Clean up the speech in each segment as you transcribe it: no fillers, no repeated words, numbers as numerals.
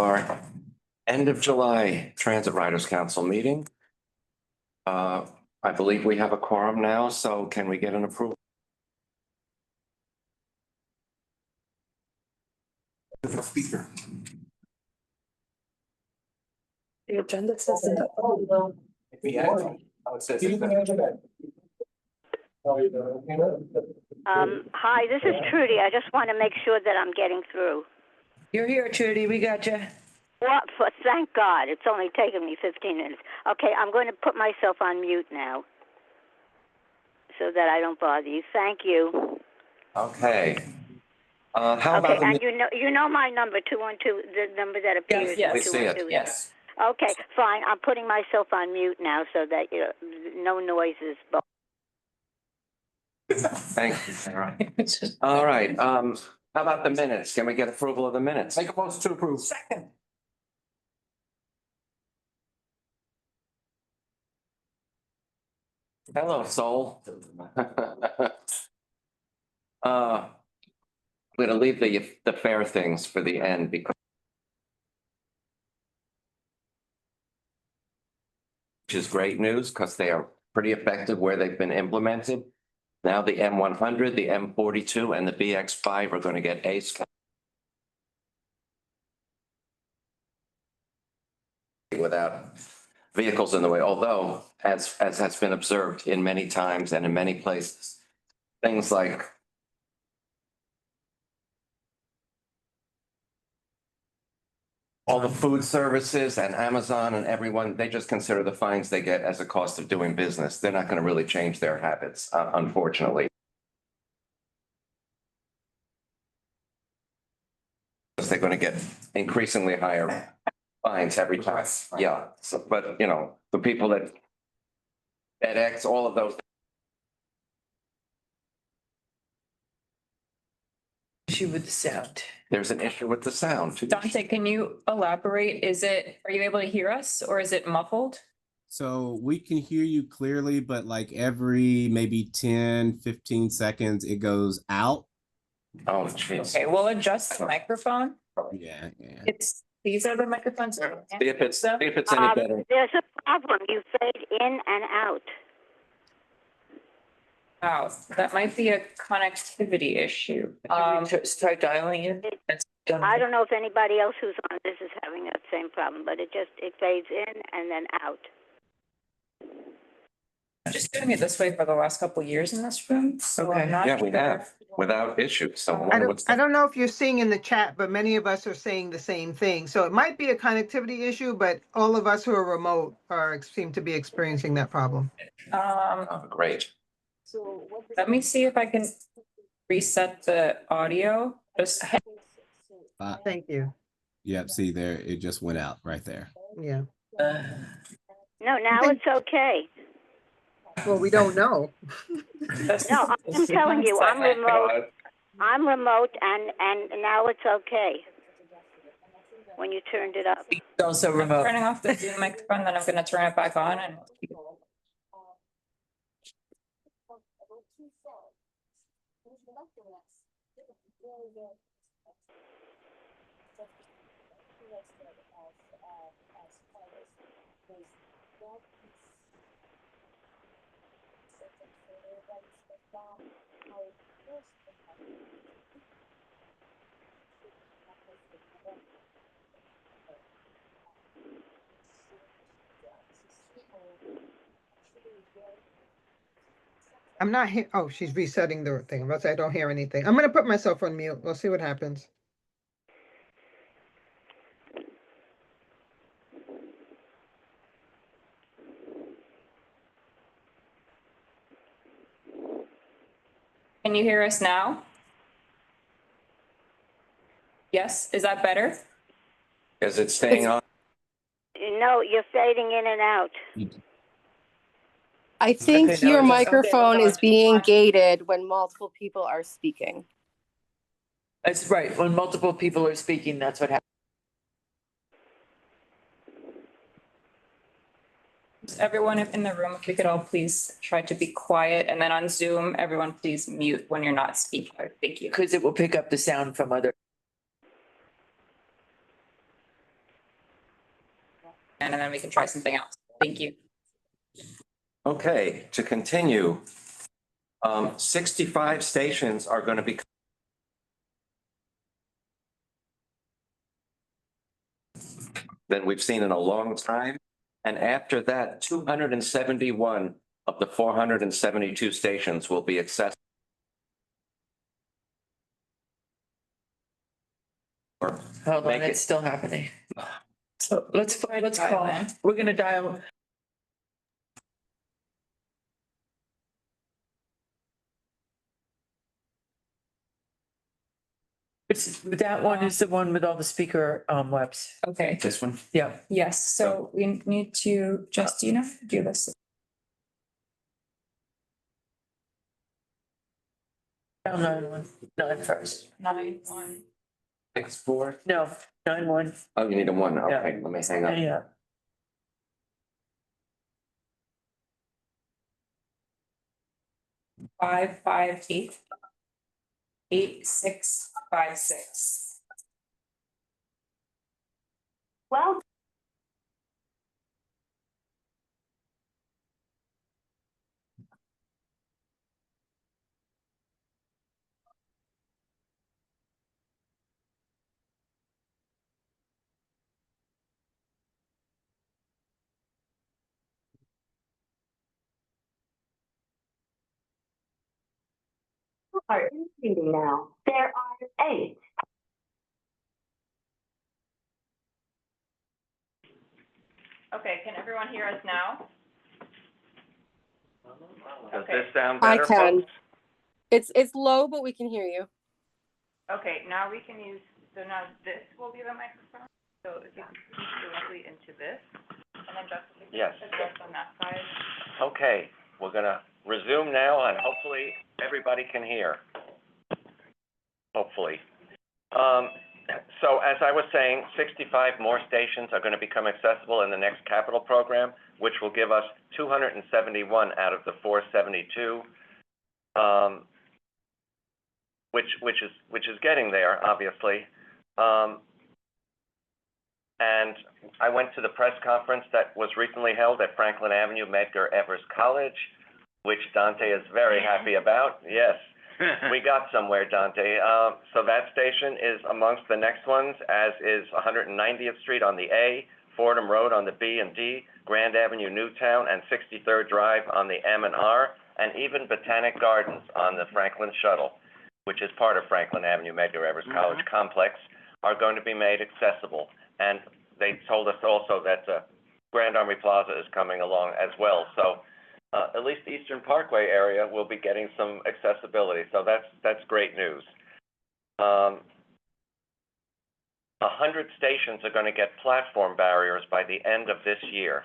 our end of July Transit Riders Council meeting. I believe we have a quorum now, so can we get an approval? Speaker. The agenda says it. Hi, this is Trudy. I just want to make sure that I'm getting through. You're here, Trudy. We got you. What? Thank God. It's only taken me 15 minutes. Okay, I'm going to put myself on mute now so that I don't bother you. Thank you. Okay. How about and you know my number, 212, the number that appears. Yes, we see it. Yes. Okay, fine. I'm putting myself on mute now so that no noises. Thank you, Sarah. All right. How about the minutes? Can we get approval of the minutes? Make a motion to approve. Second. Hello, soul. I'm gonna leave the fair things for the end because which is great news because they are pretty effective where they've been implemented. Now the M100, the M42, and the BX5 are going to get ACE without vehicles in the way. Although, as has been observed in many times and in many places, things like all the food services and Amazon and everyone, they just consider the fines they get as a cost of doing business. They're not going to really change their habits, unfortunately. They're going to get increasingly higher fines every time. Yeah. So, but the people that FedEx, all of those. Issue with the sound. There's an issue with the sound. Dante, can you elaborate? Are you able to hear us or is it muffled? So we can hear you clearly, but like every maybe 10, 15 seconds, it goes out. Oh, jeez. Okay, we'll adjust the microphone. Yeah. These are the microphones. See if it's any better. There's a problem. You fade in and out. Wow, that might be a connectivity issue. Try dialing in. I don't know if anybody else who's on this is having that same problem, but it fades in and then out. I'm just doing it this way for the last couple of years in this room. So Okay. I'm not Yeah, we sure. have without issue. So I don't know if you're seeing in the chat, but many of us are saying the same thing. So it might be a connectivity issue, but all of us who are remote seem to be experiencing that problem. Great. Let me see if I can reset the audio. Just Thank you. Yep. See there, it just went out right there. Yeah. No, now it's okay. Well, we don't know. No, I'm telling you, I'm remote. I'm remote, and now it's okay. When you turned it up. It's also remote. turning off the Zoom microphone, then I'm going to turn it back on and. I'm not here. Oh, she's resetting the thing. I'm about to say I don't hear anything. I'm going to put myself on mute. We'll see what happens. Can you hear us now? Yes, is that better? Is it staying on? No, you're fading in and out. I think Okay, now your it's- microphone is being gated when multiple people are speaking. That's right. When multiple people are speaking, that's what happens. Everyone in the room, if we could all please try to be quiet, and then on Zoom, everyone please mute when you're not speaking. Thank you. Because it will pick up the sound from other. and then we can try something else. Thank you. Okay, to continue, 65 stations are going to be than we've seen in a long time. And after that, 271 of the 472 stations will be accessible. Hold on, Make it- it's still happening. So let's dial call, in. we're gonna dial. That one is the one with all the speaker webs. Okay, This one? Yeah. yes, so we need to just, do this. Dial 911 first. 9-1. 6-4? No, 911. Oh, you need a one. Yeah. Okay, let me hang up. Yeah. 558 8656. Well, are in meeting now. There are 8. Okay, can everyone hear us now? Does Okay. this sound I better, can. folks? It's low, but we can hear you. Okay, now we can use, so now this will be the microphone. So if you can speak directly into this, and then just Yes. address on that side. Okay, we're gonna resume now and hopefully everybody can hear. Hopefully. So as I was saying, 65 more stations are going to become accessible in the next capital program, which will give us 271 out of the 472, which is getting there, obviously. And I went to the press conference that was recently held at Franklin Avenue, Medgar Evers College, which Dante is very happy about. Yes. We got somewhere, Dante. So that station is amongst the next ones, as is 190th Street on the A, Fordham Road on the B and D, Grand Avenue, Newtown, and 63rd Drive on the M and R, and even Botanic Gardens on the Franklin Shuttle, which is part of Franklin Avenue, Medgar Evers College complex, are going to be made accessible. And they told us also that Grand Army Plaza is coming along as well. So at least the Eastern Parkway area will be getting some accessibility, so that's great news. 100 stations are going to get platform barriers by the end of this year.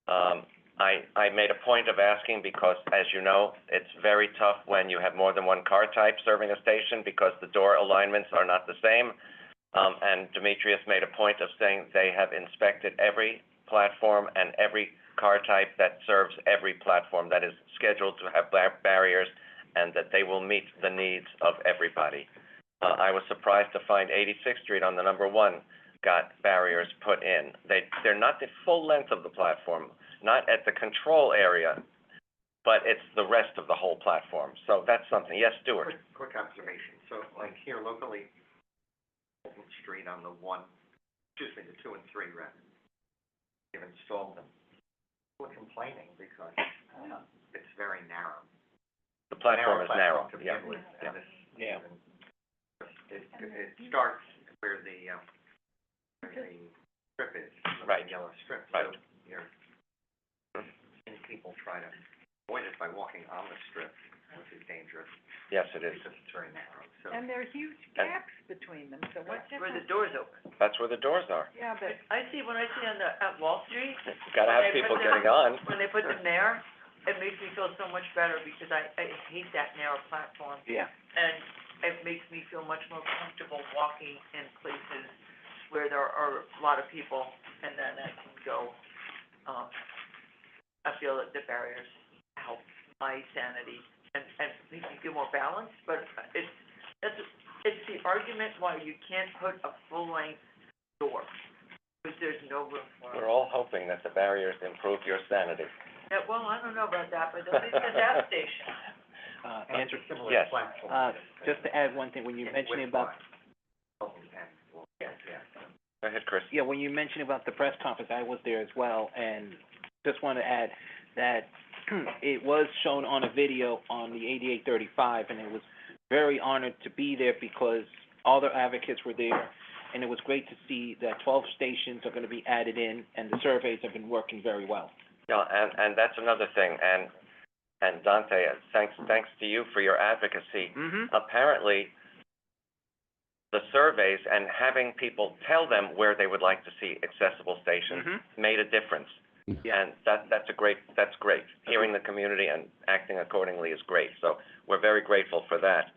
I made a point of asking because, as you know, it's very tough when you have more than one car type serving a station because the door alignments are not the same. And Demetrius made a point of saying they have inspected every platform and every car type that serves every platform that is scheduled to have barriers, and that they will meet the needs of everybody. I was surprised to find 86th Street on the number 1 got barriers put in. They're not the full length of the platform, not at the control area, but it's the rest of the whole platform. So that's something. Yes, Stuart? Quick observation. So like here locally, Fulton Street on the 1, excuse me, the 2 and 3 rather, they've installed them. We're complaining because it's very narrow. The platform is narrow, To yeah. begin with, Yeah. and this, it starts where the strip is, Right. the yellow strip. Right. So you're, and people try to avoid it by walking on the strip, which is dangerous Yes, it is. because it's very narrow. So And there are huge gaps between them, so what Where the difference? doors open. That's where the doors are. Yeah, but I see, when I see at Wall Street, Gotta have They people put getting them- on. when they put them there, it makes me feel so much better because I hate that narrow platform. Yeah. And it makes me feel much more comfortable walking in places where there are a lot of people, and then I can go, I feel that the barriers help my sanity and make me feel more balanced, but it's the argument why you can't put a full-length door. But there's no room for We're it. all hoping that the barriers improve your sanity. Yeah, well, I don't know about that, but at least the gas station. Andrew, Similar Yes. platform. just to add one thing, when you mentioned about, Yes. Go ahead, Chris. yeah, when you mentioned about the press conference, I was there as well, and just want to add that it was shown on a video on the 8835, and it was very honored to be there because all the advocates were there, and it was great to see that 12 stations are going to be added in, and the surveys have been working very well. Yeah, and that's another thing, and Dante, thanks to you for your advocacy. Mm-hmm. Apparently, the surveys and having people tell them where they would like to see accessible stations made a difference. Yeah. And that's great. Hearing the community and acting accordingly is great. So we're very grateful for that.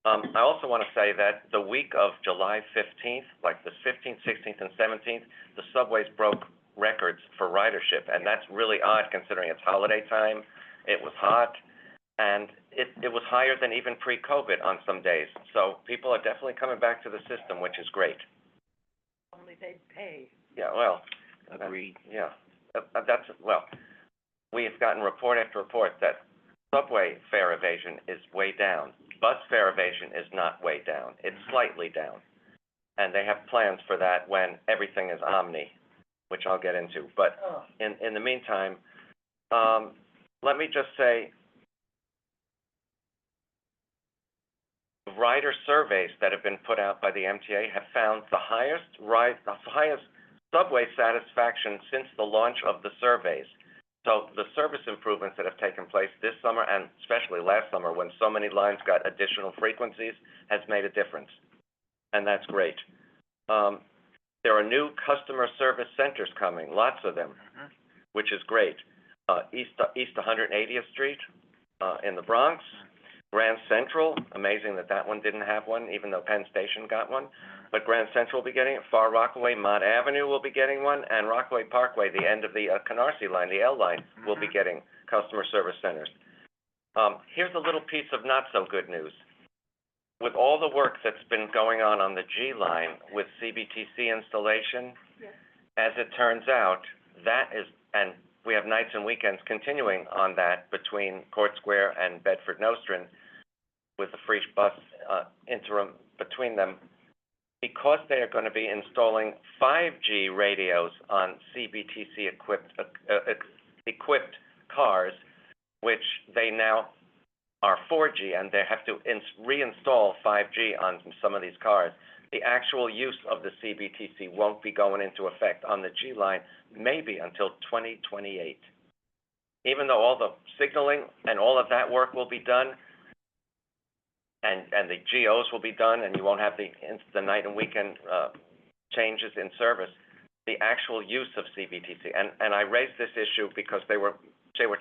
I also want to say that the week of July 15th, like the 15th, 16th, and 17th, the subways broke records for ridership, and that's really odd considering it's holiday time. It was hot, and it was higher than even pre-COVID on some days. So people are definitely coming back to the system, which is great. Only they pay. Yeah, well, Agreed. yeah, we have gotten report after report that subway fare evasion is way down. Bus fare evasion is not way down. It's slightly down. And they have plans for that when everything is omni, which I'll get into. But in the meantime, let me just say, rider surveys that have been put out by the MTA have found the highest subway satisfaction since the launch of the surveys. So the service improvements that have taken place this summer and especially last summer when so many lines got additional frequencies has made a difference. And that's great. There are new customer service centers coming, lots of them, which is great. East 180th Street in the Bronx, Grand Central, amazing that one didn't have one, even though Penn Station got one. But Grand Central will be getting it. Far Rockaway, Mott Avenue will be getting one, and Rockaway Parkway, the end of the Canarsie line, the L line, will be getting customer service centers. Here's a little piece of not so good news. With all the work that's been going on the G line with CBTC installation, as it turns out, that is, and we have nights and weekends continuing on that between Court Square and Bedford Nostrand with the free bus interim between them, because they are going to be installing 5G radios on CBTC equipped cars, which they now are 4G, and they have to reinstall 5G on some of these cars. The actual use of the CBTC won't be going into effect on the G line maybe until 2028. Even though all the signaling and all of that work will be done, and the GOs will be done, and you won't have the night and weekend changes in service, the actual use of CBTC. And I raised this issue because they were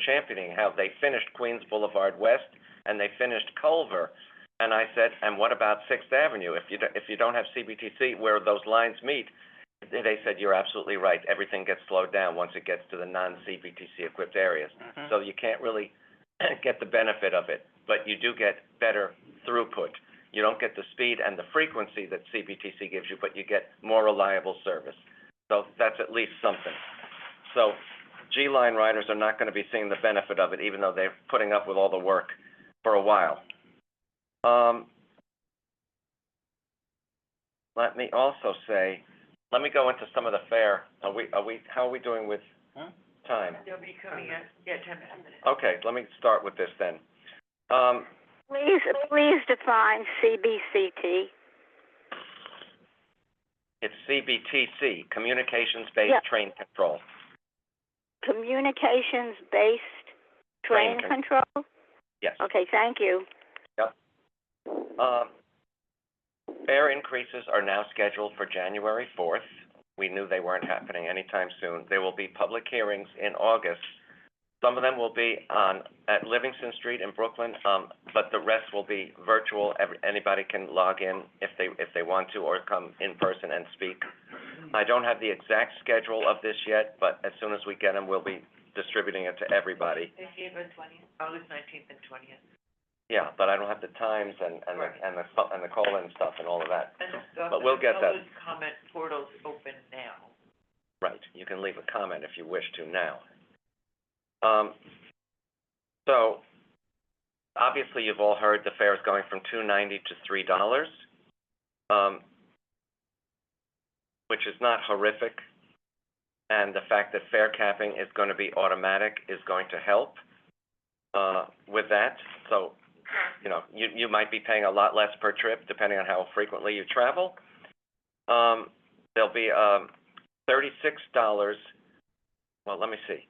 championing how they finished Queens Boulevard West and they finished Culver. And I said, and what about 6th Avenue? If you don't have CBTC where those lines meet, they said, you're absolutely right. Everything gets slowed down once it gets to the non-CBTC equipped areas. So you can't really get the benefit of it, but you do get better throughput. You don't get the speed and the frequency that CBTC gives you, but you get more reliable service. So that's at least something. So G-line riders are not going to be seeing the benefit of it, even though they're putting up with all the work for a while. Let me also say, let me go into some of the fare. How are we doing with time? They'll be coming in, 10 minutes. Okay, let me start with this then. Please define CBCT. It's CBTC, Communications-Based Train Control. Communications-based train control? Yes. Okay, thank you. Yep. Fare increases are now scheduled for January 4th. We knew they weren't happening anytime soon. There will be public hearings in August. Some of them will be at Livingston Street in Brooklyn, but the rest will be virtual. Anybody can log in if they want to, or come in person and speak. I don't have the exact schedule of this yet, but as soon as we get them, we'll be distributing it to everybody. They gave us August 19th and 20th. Yeah, but I don't have the times and the call-in stuff and all of that. And the But we'll get that. public comment portal's open now. Right, you can leave a comment if you wish to now. So, obviously, you've all heard the fare is going from $2.90 to $3, which is not horrific. And the fact that fare capping is going to be automatic is going to help with that. So, you know, you might be paying a lot less per trip depending on how frequently you travel. There'll be $36. Well, let me see.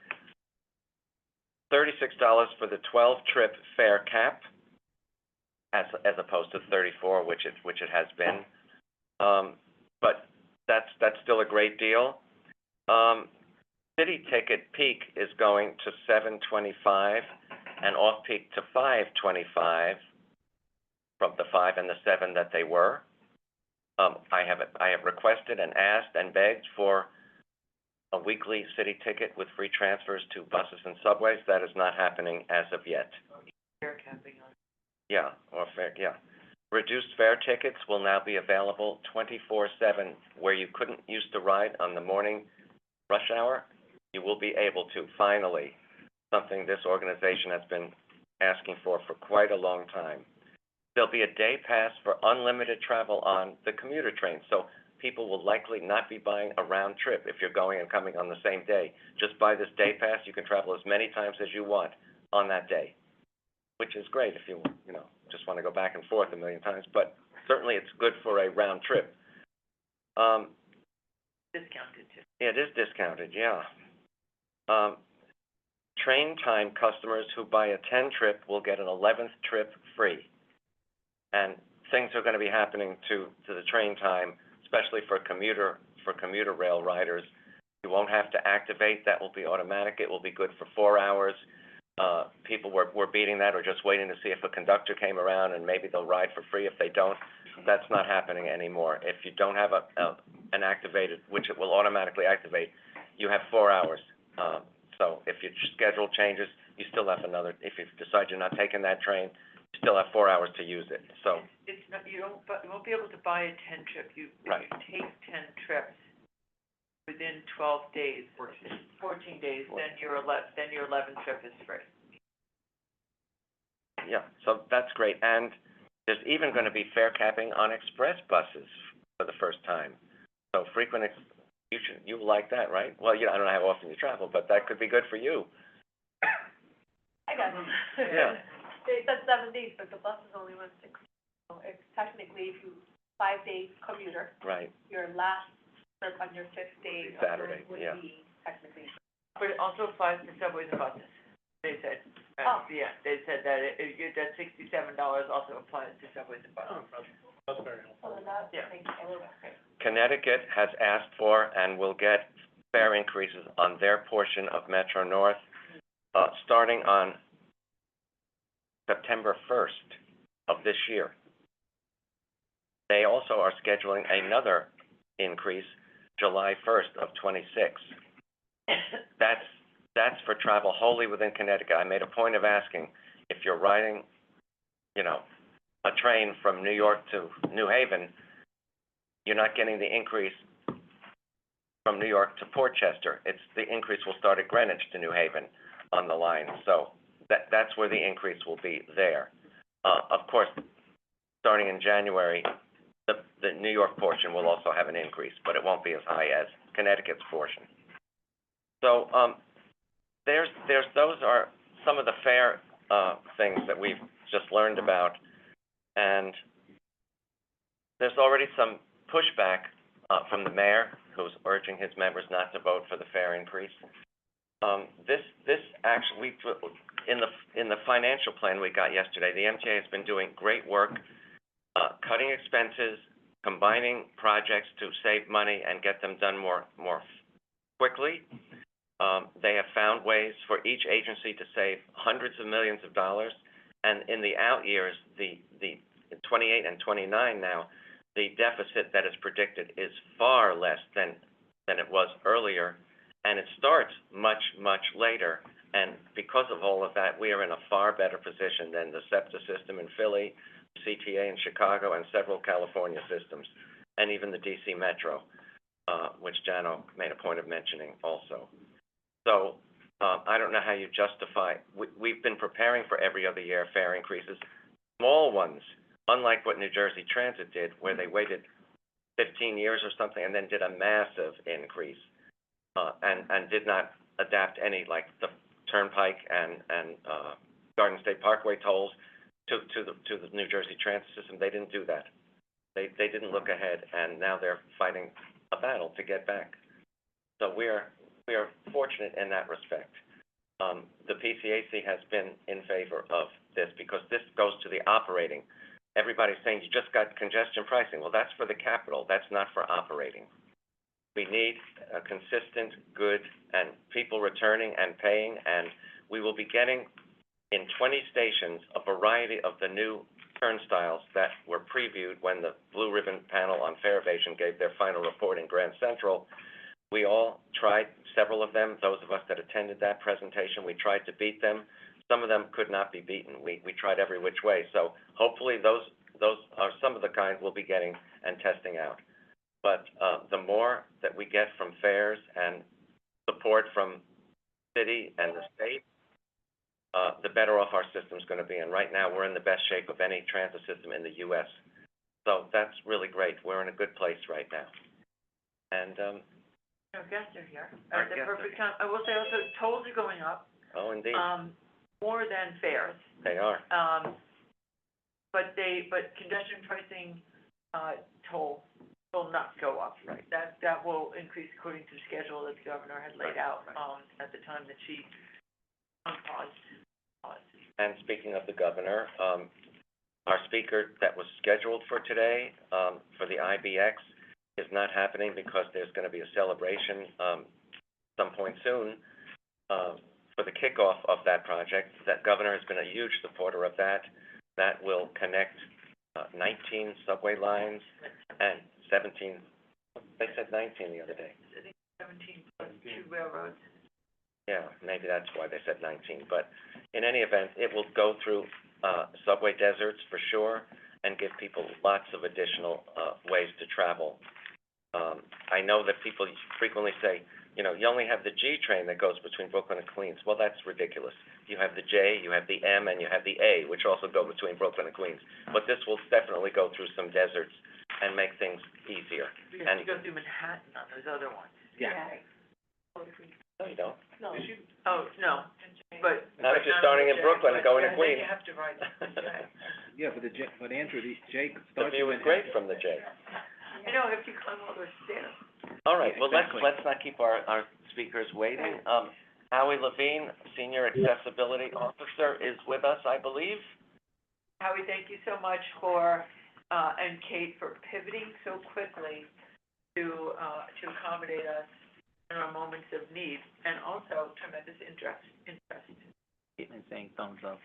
$36 for the 12-trip fare cap, as opposed to $34, which it has been. But that's still a great deal. City ticket peak is going to $7.25 and off-peak to $5.25 from the 5 and the 7 that they were. I have requested and asked and begged for a weekly city ticket with free transfers to buses and subways. That is not happening as of yet. Fare capping on. Yeah, or fare, yeah. Reduced fare tickets will now be available 24/7, where you couldn't use to ride on the morning rush hour. You will be able to, finally, something this organization has been asking for quite a long time. There'll be a day pass for unlimited travel on the commuter train, so people will likely not be buying a round trip if you're going and coming on the same day. Just buy this day pass, you can travel as many times as you want on that day, which is great if you just want to go back and forth a million times, but certainly it's good for a round trip. Discounted too. It is discounted, yeah. Train time customers who buy a 10 trip will get an 11th trip free. And things are going to be happening to the train time, especially for commuter rail riders. You won't have to activate, that will be automatic. It will be good for 4 hours. People were beating that or just waiting to see if a conductor came around and maybe they'll ride for free. If they don't, that's not happening anymore. If you don't have an activated, which it will automatically activate, you have 4 hours. So if your schedule changes, you still have another, if you decide you're not taking that train, you still have 4 hours to use it. So It's not, you won't be able to buy a 10 trip. If Right. you take 10 trips within 12 days, 14 days, then your 11th trip is free. yeah, so that's great. And there's even going to be fare capping on express buses for the first time. So you like that, right? Well, I don't know how often you travel, but that could be good for you. I got it. Yeah. They said 7 days, but the bus is only 160. So it's technically, if you 5 days commuter, Right. your last trip on your 5th day Saturday, would yeah. be technically. But it also applies to subways and buses, they said. Oh. Yeah, they said that that $67 also applies to subways and buses. That's very helpful. So that, Yeah. thank you. Okay. Connecticut has asked for and will get fare increases on their portion of Metro North, starting on September 1st of this year. They also are scheduling another increase July 1st of 26. That's for travel wholly within Connecticut. I made a point of asking if you're riding, a train from New York to New Haven, you're not getting the increase from New York to Port Chester. The increase will start at Greenwich to New Haven on the line. So that's where the increase will be there. Of course, starting in January, the New York portion will also have an increase, but it won't be as high as Connecticut's portion. So those are some of the fare things that we've just learned about, and there's already some pushback from the mayor, who's urging his members not to vote for the fare increase. This actually, in the financial plan we got yesterday, the MTA has been doing great work, cutting expenses, combining projects to save money and get them done more quickly. They have found ways for each agency to save hundreds of millions of dollars, and in the out years, the 28 and 29 now, the deficit that is predicted is far less than it was earlier, and it starts much, much later. And because of all of that, we are in a far better position than the SEPTA system in Philly, CTA in Chicago, and several California systems, and even the DC Metro. which Jano made a point of mentioning also. So, I don't know how you justify, we've been preparing for every other year fare increases, small ones, unlike what New Jersey Transit did, where they waited 15 years or something and then did a massive increase, and did not adapt any, like the Turnpike and Garden State Parkway tolls to the New Jersey Transit system. They didn't do that. They didn't look ahead, and now they're fighting a battle to get back. So we are fortunate in that respect. The PCAC has been in favor of this because this goes to the operating. Everybody's saying you just got congestion pricing. Well, that's for the capital. That's not for operating. We need a consistent, good, and people returning and paying, and we will be getting in 20 stations a variety of the new turnstiles that were previewed when the Blue Ribbon panel on fare evasion gave their final report in Grand Central. We all tried several of them. Those of us that attended that presentation, we tried to beat them. Some of them could not be beaten. We tried every which way. So hopefully those are some of the kinds we'll be getting and testing out. But the more that we get from fares and support from city and the state, the better off our system's going to be. And right now, we're in the best shape of any transit system in the U.S. So that's really great. We're in a good place right now. And Our guests are here. Our At the guests are perfect time. I will say also, tolls are going up, oh, indeed, more than fares. they are. But congestion pricing, toll will not go up. Right. That will increase according to the schedule that the governor had laid out, at the time that she paused. And speaking of the governor, our speaker that was scheduled for today, for the IBX is not happening because there's going to be a celebration, some point soon, for the kickoff of that project. That governor has been a huge supporter of that. That will connect 19 subway lines and 17, they said 19 the other day. I think 17 plus 2 railroads. Yeah, maybe that's why they said 19. But in any event, it will go through subway deserts for sure and give people lots of additional ways to travel. I know that people frequently say, you know, you only have the G train that goes between Brooklyn and Queens. Well, that's ridiculous. You have the J, you have the M, and you have the A, which also go between Brooklyn and Queens. But this will definitely go through some deserts and make things easier. Because you go through Manhattan on those other ones. Yeah. No, you don't. No. Oh, no, but. Not if you're starting in Brooklyn and going to Then Queens. you have to ride the J. Yeah, but Andrew, these Jake The starts view is great from the J. You know, if you climb all those stairs. All right, well, Exactly. let's not keep our speakers waiting. Howie Levine, Senior Accessibility Officer, is with us, I believe. Howie, thank you so much for, and Kate, for pivoting so quickly to accommodate us in our moments of need, and also tremendous interest. and saying thumbs up.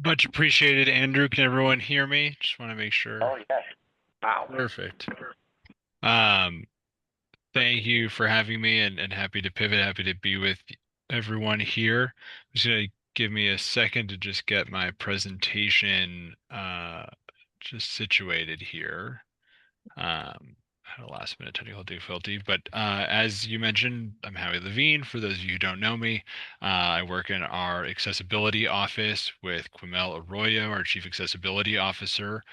Much appreciated, Andrew. Can everyone hear me? Just want to make sure. Oh, yes. Wow. Perfect. Thank you for having me, and happy to pivot, happy to be with everyone here. Just gonna give me a second to just get my presentation just situated here. Had a last minute technical difficulty, but as you mentioned, I'm Howie Levine. For those of you who don't know me, I work in our accessibility office with Quimel Arroyo, our Chief Accessibility Officer,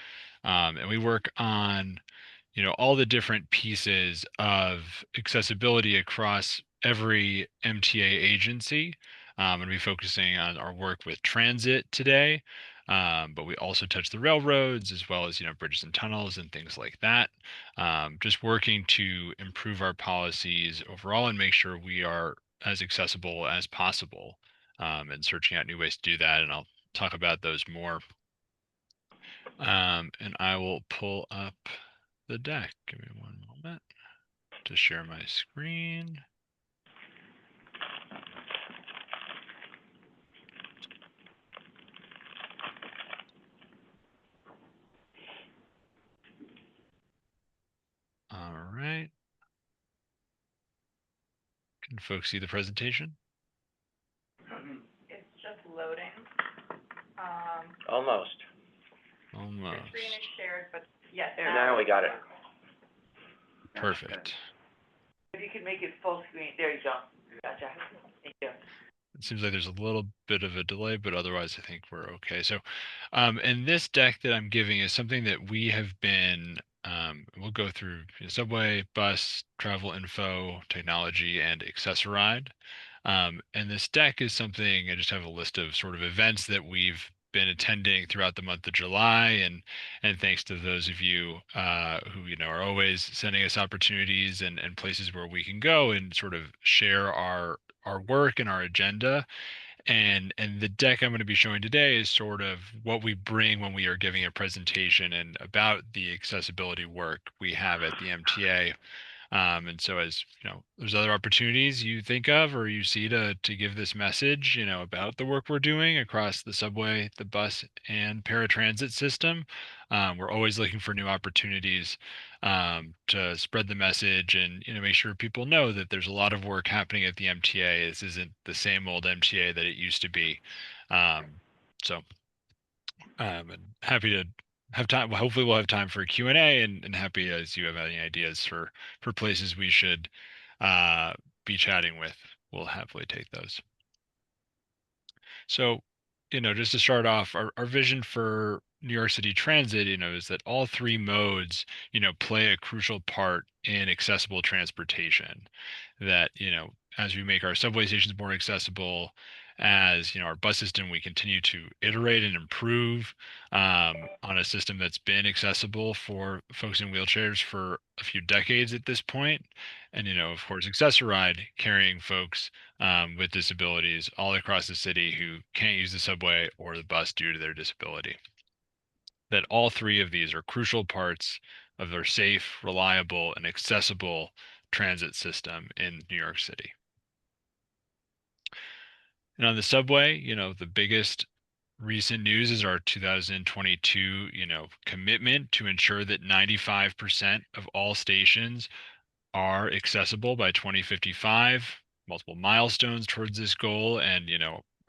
and we work on, you know, all the different pieces of accessibility across every MTA agency. And we're focusing on our work with transit today, but we also touch the railroads as well as, you know, bridges and tunnels and things like that. Just working to improve our policies overall and make sure we are as accessible as possible, and searching out new ways to do that. And I'll talk about those more. And I will pull up the deck. Give me one moment to share my screen. All right. Can folks see the presentation? It's just loading. Almost. Almost. Your screen is shared, but yes. Now we got it. Perfect. If you can make it full screen, there you go. Gotcha. Thank you. It seems like there's a little bit of a delay, but otherwise I think we're okay. So, and this deck that I'm giving is something that we have been, we'll go through subway, bus, travel info, technology, and accessoride. And this deck is something, I just have a list of sort of events that we've been attending throughout the month of July, and thanks to those of you who are always sending us opportunities and places where we can go and sort of share our work and our agenda. And the deck I'm going to be showing today is sort of what we bring when we are giving a presentation and about the accessibility work we have at the MTA. And so as there's other opportunities you think of or you see to give this message, about the work we're doing across the subway, the bus, and paratransit system. We're always looking for new opportunities to spread the message and make sure people know that there's a lot of work happening at the MTA. This isn't the same old MTA that it used to be. So and happy to have time. Well, hopefully we'll have time for a Q&A and happy as you have any ideas for places we should be chatting with. We'll happily take those. So, just to start off, our vision for New York City Transit, is that all three modes, play a crucial part in accessible transportation. That, as we make our subway stations more accessible, as our bus system, we continue to iterate and improve on a system that's been accessible for folks in wheelchairs for a few decades at this point. And, of course, Accessoride, carrying folks with disabilities all across the city who can't use the subway or the bus due to their disability. That all three of these are crucial parts of our safe, reliable, and accessible transit system in New York City. And on the subway, the biggest recent news is our 2022, commitment to ensure that 95% of all stations are accessible by 2055, multiple milestones towards this goal, and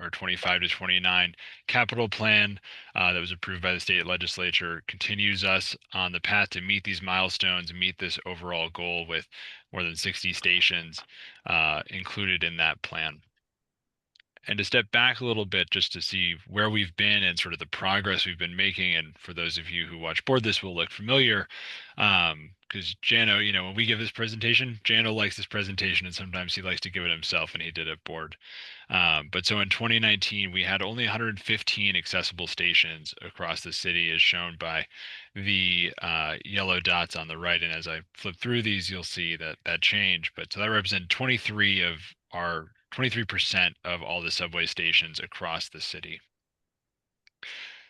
our 25 to 29 capital plan that was approved by the state legislature continues us on the path to meet these milestones and meet this overall goal with more than 60 stations included in that plan. And to step back a little bit just to see where we've been and sort of the progress we've been making. And for those of you who watch board, this will look familiar because Jano, when we give this presentation, Jano likes this presentation and sometimes he likes to give it himself, and he did at board. But so in 2019, we had only 115 accessible stations across the city, as shown by the yellow dots on the right. And as I flip through these, you'll see that change. But so that represents 23% of all the subway stations across the city.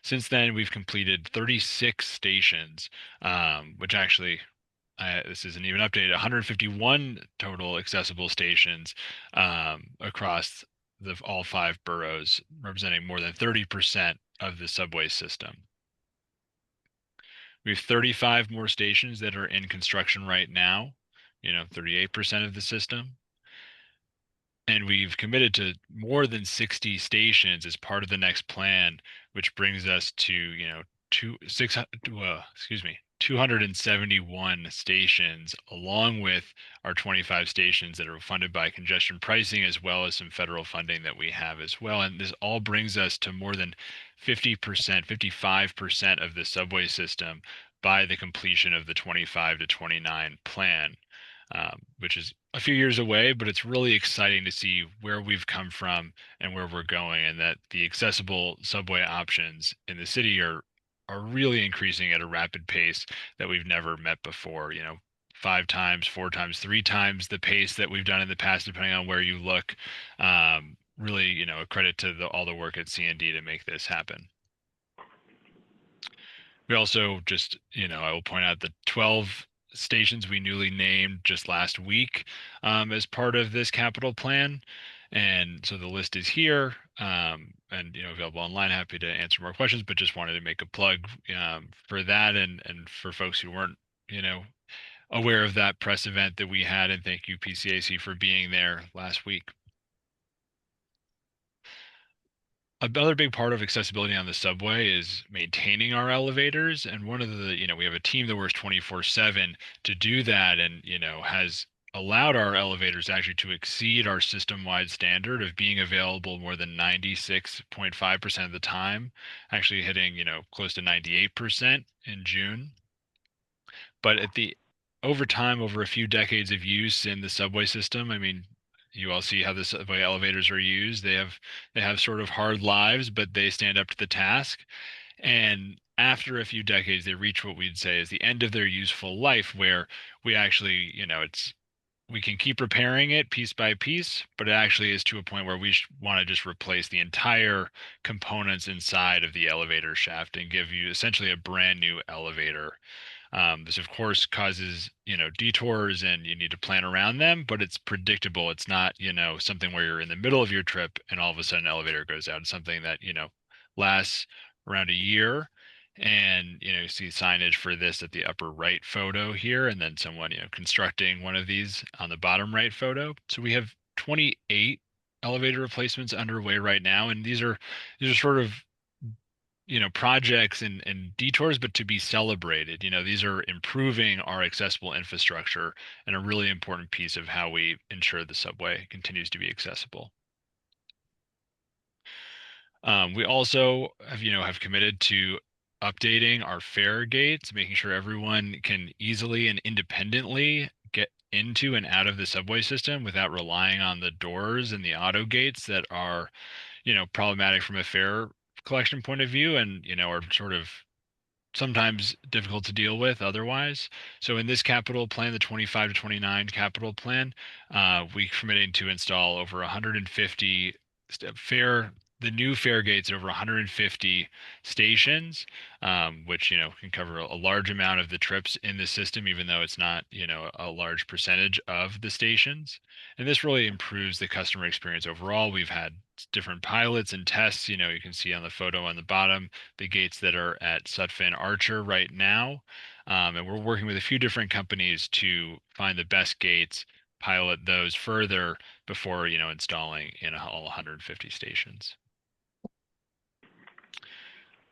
Since then, we've completed 36 stations, which actually, this isn't even updated, 151 total accessible stations across all 5 boroughs, representing more than 30% of the subway system. We have 35 more stations that are in construction right now, 38% of the system. And we've committed to more than 60 stations as part of the next plan, which brings us to, 271 stations, along with our 25 stations that are funded by congestion pricing, as well as some federal funding that we have as well. And this all brings us to more than 50%, 55% of the subway system by the completion of the 25 to 29 plan. Which is a few years away, but it's really exciting to see where we've come from and where we're going, and that the accessible subway options in the city are really increasing at a rapid pace that we've never met before. 5 times, 4 times, 3 times the pace that we've done in the past, depending on where you look. Really, a credit to all the work at C&D to make this happen. We also just, I will point out the 12 stations we newly named just last week as part of this capital plan. And so the list is here and, available online. Happy to answer more questions, but just wanted to make a plug for that and for folks who weren't, aware of that press event that we had. And thank you, PCAC, for being there last week. Another big part of accessibility on the subway is maintaining our elevators. And one of the, we have a team that works 24/7 to do that and, has allowed our elevators actually to exceed our system-wide standard of being available more than 96.5% of the time, actually hitting, close to 98% in June. But over time, over a few decades of use in the subway system, I mean, you all see how the subway elevators are used. They have sort of hard lives, but they stand up to the task. And after a few decades, they reach what we'd say is the end of their useful life, where we actually, we can keep repairing it piece by piece, but it actually is to a point where we want to just replace the entire components inside of the elevator shaft and give you essentially a brand new elevator. This of course causes, detours and you need to plan around them, but it's predictable. It's not, something where you're in the middle of your trip and all of a sudden an elevator goes out. It's something that, lasts around a year. And, you see signage for this at the upper right photo here, and then someone, constructing one of these on the bottom right photo. So we have 28 elevator replacements underway right now. And these are sort of, projects and detours, but to be celebrated. These are improving our accessible infrastructure and a really important piece of how we ensure the subway continues to be accessible. We also have committed to updating our fare gates, making sure everyone can easily and independently get into and out of the subway system without relying on the doors and the auto gates that are, problematic from a fare collection point of view and, are sort of sometimes difficult to deal with otherwise. So in this capital plan, the 25 to 29 capital plan, we committing to install over 150 the new fare gates at over 150 stations, which can cover a large amount of the trips in the system, even though it's not a large percentage of the stations. And this really improves the customer experience overall. We've had different pilots and tests. You can see on the photo on the bottom the gates that are at Sutphin Archer right now. And we're working with a few different companies to find the best gates, pilot those further before, installing in all 150 stations.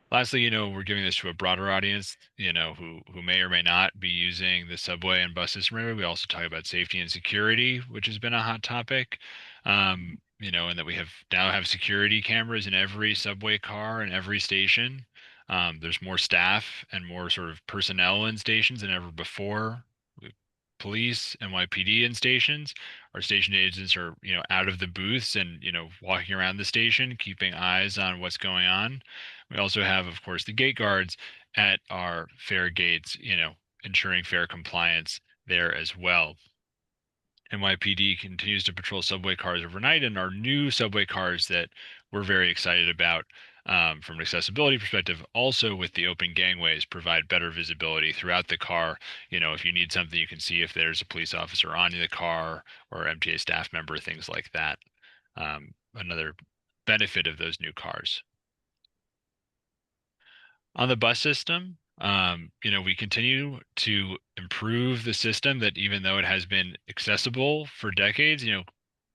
Lastly, we're giving this to a broader audience, who may or may not be using the subway and bus system. We also talk about safety and security, which has been a hot topic. And that we now have security cameras in every subway car and every station. There's more staff and more sort of personnel in stations than ever before. Police, NYPD in stations. Our station agents are, out of the booths and, walking around the station, keeping eyes on what's going on. We also have, of course, the gate guards at our fare gates, ensuring fare compliance there as well. NYPD continues to patrol subway cars overnight, and our new subway cars that we're very excited about, from an accessibility perspective, also with the open gangways, provide better visibility throughout the car. If you need something, you can see if there's a police officer on the car or MTA staff member, things like that. Another benefit of those new cars. On the bus system, we continue to improve the system that, even though it has been accessible for decades,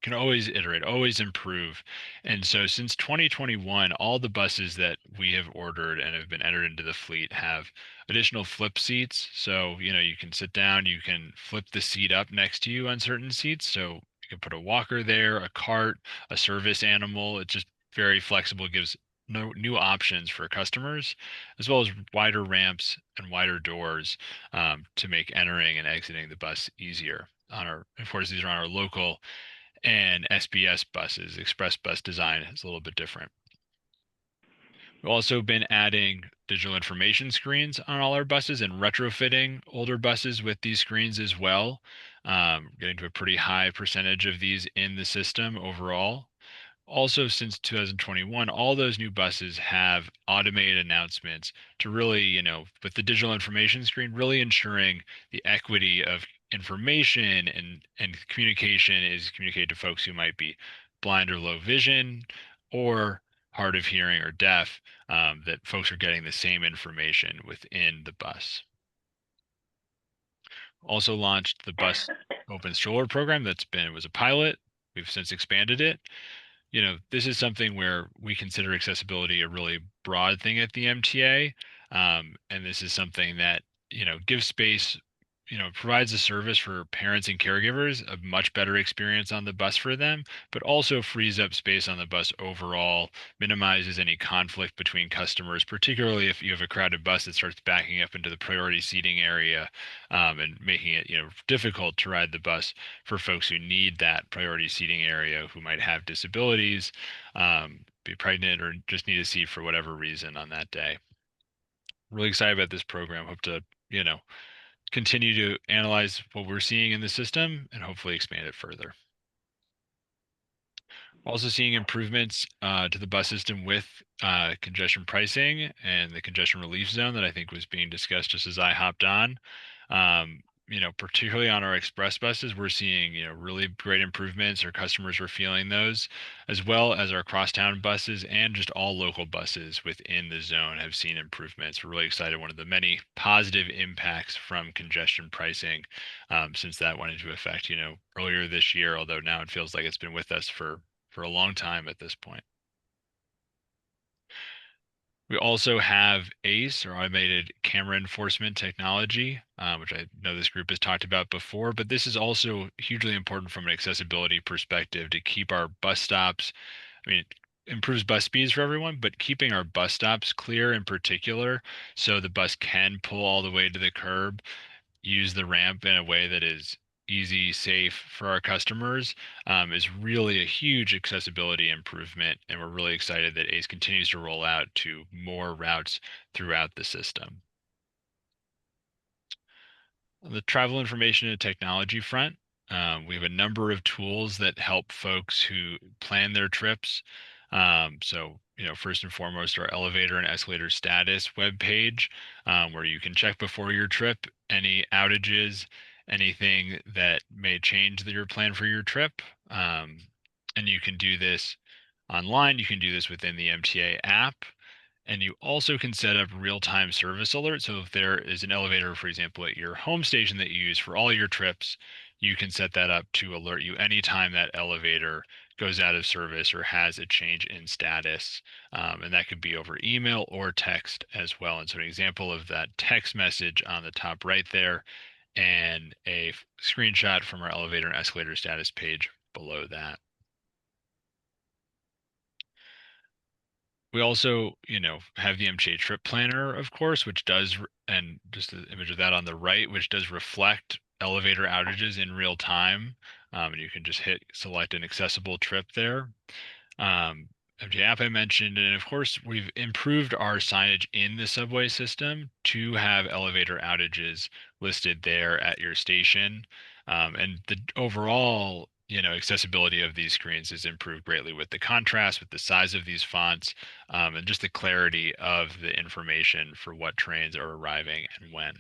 can always iterate, always improve. And so since 2021, all the buses that we have ordered and have been entered into the fleet have additional flip seats. So, you can sit down, you can flip the seat up next to you on certain seats. So you can put a walker there, a cart, a service animal. It's just very flexible, gives new options for customers, as well as wider ramps and wider doors, to make entering and exiting the bus easier. Of course, these are on our local and SBS buses. Express bus design is a little bit different. We've also been adding digital information screens on all our buses and retrofitting older buses with these screens as well, getting to a pretty high percentage of these in the system overall. Also, since 2021, all those new buses have automated announcements to really, with the digital information screen, really ensuring the equity of information and communication is communicated to folks who might be blind or low vision or hard of hearing or deaf, that folks are getting the same information within the bus. Also launched the bus open stroller program. It was a pilot. We've since expanded it. this is something where we consider accessibility a really broad thing at the MTA. And this is something that, gives space, provides a service for parents and caregivers, a much better experience on the bus for them, but also frees up space on the bus overall, minimizes any conflict between customers, particularly if you have a crowded bus that starts backing up into the priority seating area, and making it, difficult to ride the bus for folks who need that priority seating area, who might have disabilities, be pregnant, or just need a seat for whatever reason on that day. Really excited about this program. Hope to, continue to analyze what we're seeing in the system and hopefully expand it further. Also seeing improvements to the bus system with congestion pricing and the congestion relief zone that I think was being discussed just as I hopped on. Particularly on our express buses, we're seeing, really great improvements. Our customers are feeling those, as well as our crosstown buses and just all local buses within the zone have seen improvements. We're really excited. One of the many positive impacts from congestion pricing since that went into effect, earlier this year, although now it feels like it's been with us for a long time at this point. We also have ACE, or automated camera enforcement technology, which I know this group has talked about before, but this is also hugely important from an accessibility perspective to keep our bus stops. It improves bus speeds for everyone, but keeping our bus stops clear in particular, so the bus can pull all the way to the curb, use the ramp in a way that is easy, safe for our customers, is really a huge accessibility improvement. And we're really excited that ACE continues to roll out to more routes throughout the system. On the travel information and technology front, we have a number of tools that help folks who plan their trips. First and foremost, our elevator and escalator status webpage, where you can check before your trip any outages, anything that may change your plan for your trip. And you can do this online. You can do this within the MTA app. And you also can set up real-time service alerts. So if there is an elevator, for example, at your home station that you use for all your trips, you can set that up to alert you anytime that elevator goes out of service or has a change in status. And that could be over email or text as well. And so an example of that text message on the top right there, and a screenshot from our elevator and escalator status page below that. We also, have the MTA trip planner, of course, which does, and just the image of that on the right, which does reflect elevator outages in real time. And you can just select an accessible trip there. MTA app I mentioned, and of course, we've improved our signage in the subway system to have elevator outages listed there at your station. And the overall, accessibility of these screens is improved greatly with the contrast, with the size of these fonts, and just the clarity of the information for what trains are arriving and when.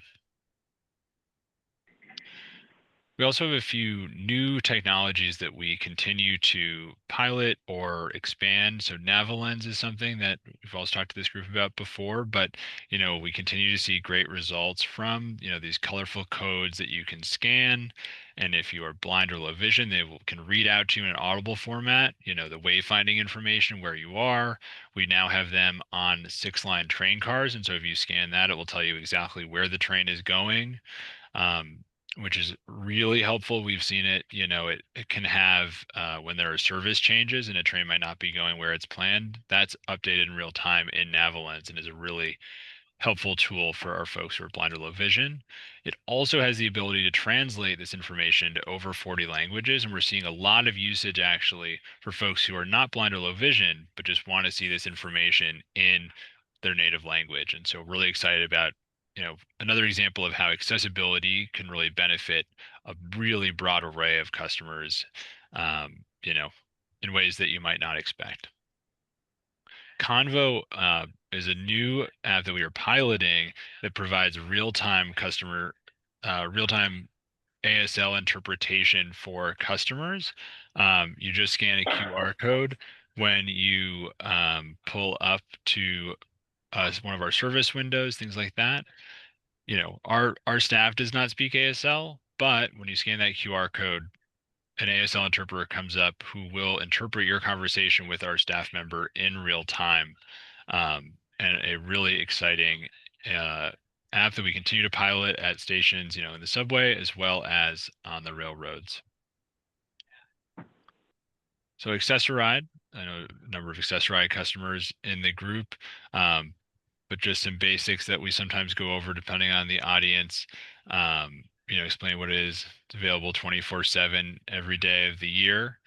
We also have a few new technologies that we continue to pilot or expand. So Navilens is something that we've also talked to this group about before, but we continue to see great results from these colorful codes that you can scan. And if you are blind or low vision, can read out to you in an audible format, the wayfinding information where you are. We now have them on 6-line train cars. And so if you scan that, it will tell you exactly where the train is going. Which is really helpful. We've seen it, it can have, when there are service changes and a train might not be going where it's planned, that's updated in real time in Navilens and is a really helpful tool for our folks who are blind or low vision. It also has the ability to translate this information to over 40 languages, and we're seeing a lot of usage actually for folks who are not blind or low vision, but just want to see this information in their native language. And so really excited about another example of how accessibility can really benefit a really broad array of customers, in ways that you might not expect. Convo is a new app that we are piloting that provides real-time real-time ASL interpretation for customers. You just scan a QR code when you pull up to one of our service windows, things like that. Our staff does not speak ASL, but when you scan that QR code, an ASL interpreter comes up who will interpret your conversation with our staff member in real time. And a really exciting app that we continue to pilot at stations, in the subway as well as on the railroads. So Accessoride, I know a number of Accessoride customers in the group, but just some basics that we sometimes go over depending on the audience. Explain what it is. It's available 24/7 every day of the year.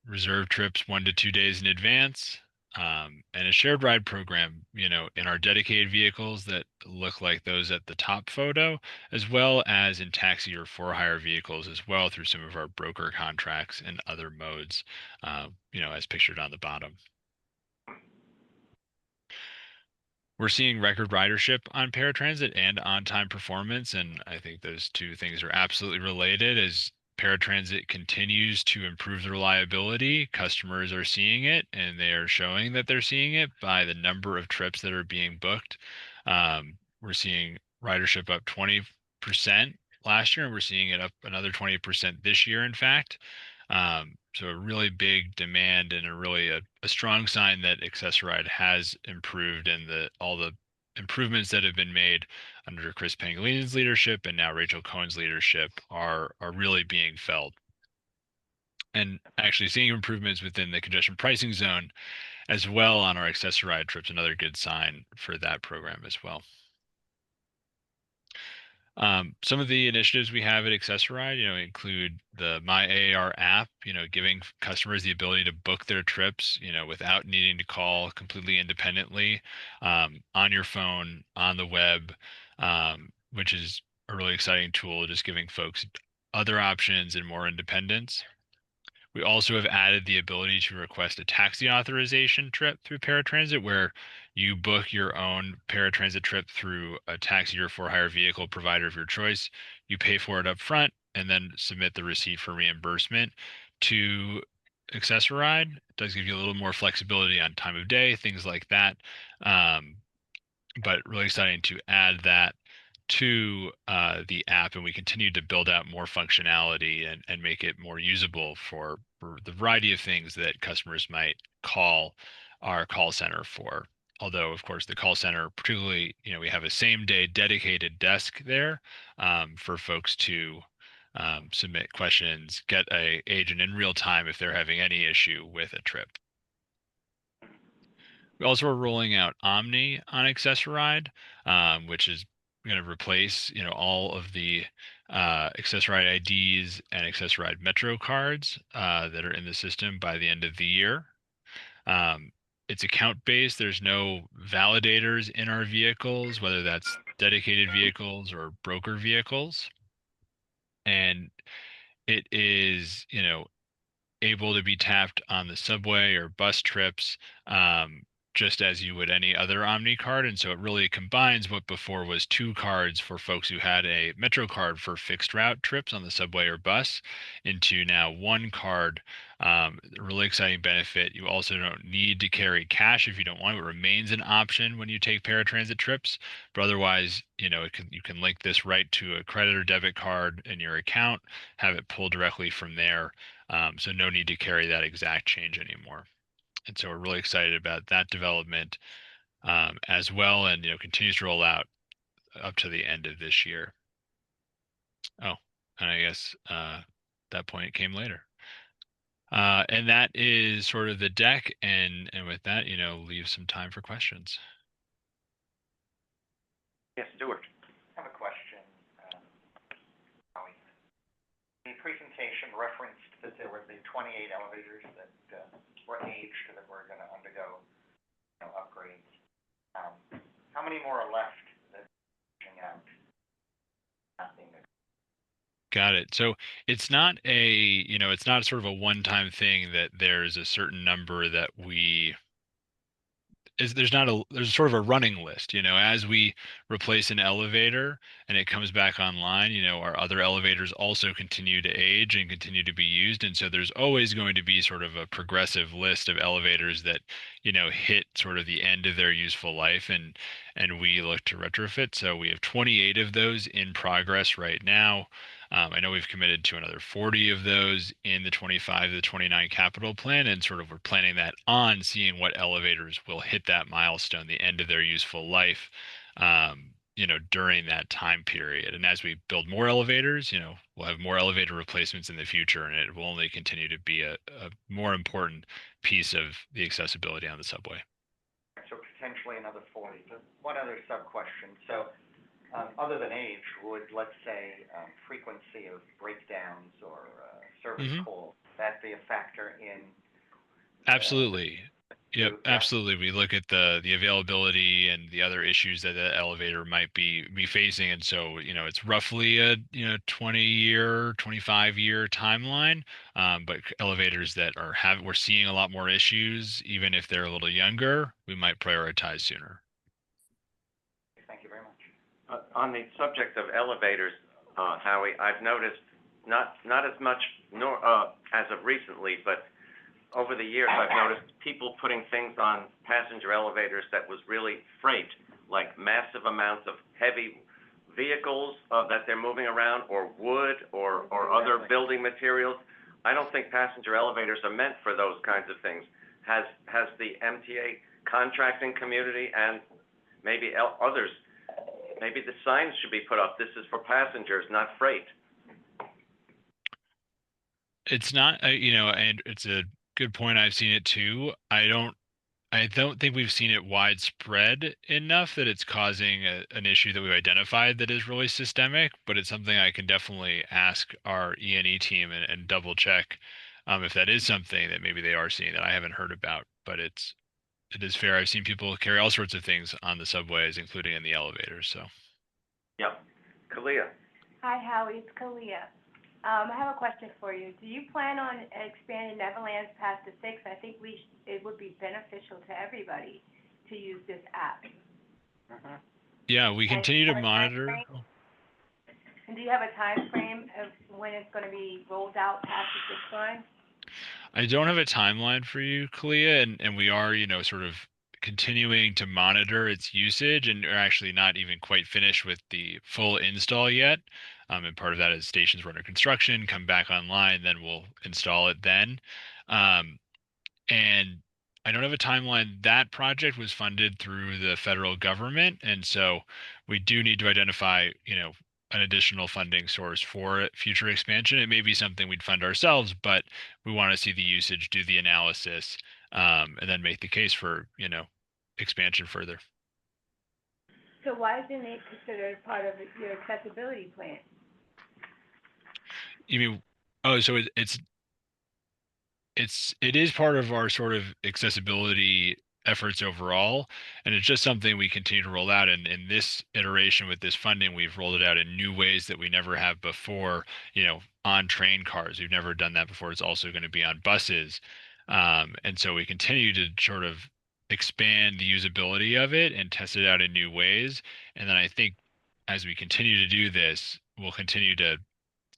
Reserve trips 1 to 2 days in advance, and a shared ride program, in our dedicated vehicles that look like those at the top photo, as well as in taxi or for-hire vehicles as well through some of our broker contracts and other modes, as pictured on the bottom. We're seeing record ridership on paratransit and on-time performance, and I think those two things are absolutely related. As paratransit continues to improve the reliability, customers are seeing it, and they are showing that they're seeing it by the number of trips that are being booked. We're seeing ridership up 20% last year, and we're seeing it up another 20% this year, in fact. So a really big demand and a strong sign that Accessoride has improved, and all the improvements that have been made under Chris Pangolini's leadership and now Rachel Cohen's leadership are really being felt. And actually seeing improvements within the congestion pricing zone as well on our Accessoride trips, another good sign for that program as well. Some of the initiatives we have at Accessoride, include the My AAR app, giving customers the ability to book their trips, without needing to call completely independently, on your phone, on the web, which is a really exciting tool, just giving folks other options and more independence. We also have added the ability to request a taxi authorization trip through paratransit, where you book your own paratransit trip through a taxi or for-hire vehicle provider of your choice. You pay for it up front and then submit the receipt for reimbursement to Accessoride. It does give you a little more flexibility on time of day, things like that. But really exciting to add that to the app, and we continue to build out more functionality and make it more usable for the variety of things that customers might call our call center for. Although, of course, the call center, particularly, we have a same-day dedicated desk there for folks to submit questions, get an agent in real time if they're having any issue with a trip. We also are rolling out Omni on Accessoride, which is going to replace, all of the Accessoride IDs and Accessoride Metro cards that are in the system by the end of the year. It's account-based. There's no validators in our vehicles, whether that's dedicated vehicles or broker vehicles. And it is, able to be tapped on the subway or bus trips, just as you would any other Omni card. And so it really combines what before was 2 cards for folks who had a Metro card for fixed route trips on the subway or bus into now 1 card. Really exciting benefit. You also don't need to carry cash if you don't want. It remains an option when you take paratransit trips, but otherwise, you can link this right to a credit or debit card in your account, have it pulled directly from there. So no need to carry that exact change anymore. And so we're really excited about that development as well, and continues to roll out up to the end of this year. Oh, and I guess that point came later. And that is sort of the deck, and with that, leave some time for questions. Yes, Stuart. I have a question. Howie. The presentation referenced that there were the 28 elevators that were aged that were going to undergo, upgrades. How many more are left that are aging out? Got it. So it's not it's not sort of a one-time thing that there's a certain number that there's sort of a running list, as we replace an elevator and it comes back online, our other elevators also continue to age and continue to be used. And so there's always going to be sort of a progressive list of elevators that, hit sort of the end of their useful life, and we look to retrofit. So we have 28 of those in progress right now. I know we've committed to another 40 of those in the 25 to the 29 capital plan, and sort of we're planning that on seeing what elevators will hit that milestone, the end of their useful life, during that time period. And as we build more elevators, we'll have more elevator replacements in the future, and it will only continue to be a more important piece of the accessibility on the subway. So potentially another 40. But one other sub-question. So, other than age, would, let's say, frequency of breakdowns or service calls, that be a factor in? Absolutely. Yep, Yeah. absolutely. We look at the availability and the other issues that the elevator might be facing, and so it's roughly a 20-year, 25-year timeline. But elevators that we're seeing a lot more issues, even if they're a little younger, we might prioritize sooner. Thank you very much. On the subject of elevators, Howie, I've noticed not as much nor as of recently, but over the years, I've noticed people putting things on passenger elevators that was really freight, like massive amounts of heavy vehicles that they're moving around, or wood, or other building materials. I don't think passenger elevators are meant for those kinds of things. Has the MTA contracting community and maybe others, maybe the signs should be put up, this is for passengers, not freight? It's not, and it's a good point. I've seen it too. I don't think we've seen it widespread enough that it's causing an issue that we've identified that is really systemic, but it's something I can definitely ask our E&E team and double check if that is something that maybe they are seeing that I haven't heard about. But it is fair. I've seen people carry all sorts of things on the subways, including in the elevators. So. Yep. Kalia. Hi, Howie, it's Kalia. I have a question for you. Do you plan on expanding Neverlands past the 6? I think it would be beneficial to everybody to use this app. Yeah, we continue to monitor. And do you have a time frame of when it's going to be rolled out past the 6 line? I don't have a timeline for you, Kalia, and we are, sort of continuing to monitor its usage, and are actually not even quite finished with the full install yet. And part of that is stations were under construction, come back online, then we'll install it then. And I don't have a timeline. That project was funded through the federal government, and so we do need to identify, an additional funding source for future expansion. It may be something we'd fund ourselves, but we want to see the usage, do the analysis, and then make the case for, expansion further. So why isn't it considered part of your accessibility plan? You mean, oh, so it is part of our sort of accessibility efforts overall, and it's just something we continue to roll out. And in this iteration with this funding, we've rolled it out in new ways that we never have before, on train cars. We've never done that before. It's also going to be on buses. And so we continue to sort of expand the usability of it and test it out in new ways. And then I think as we continue to do this, we'll continue to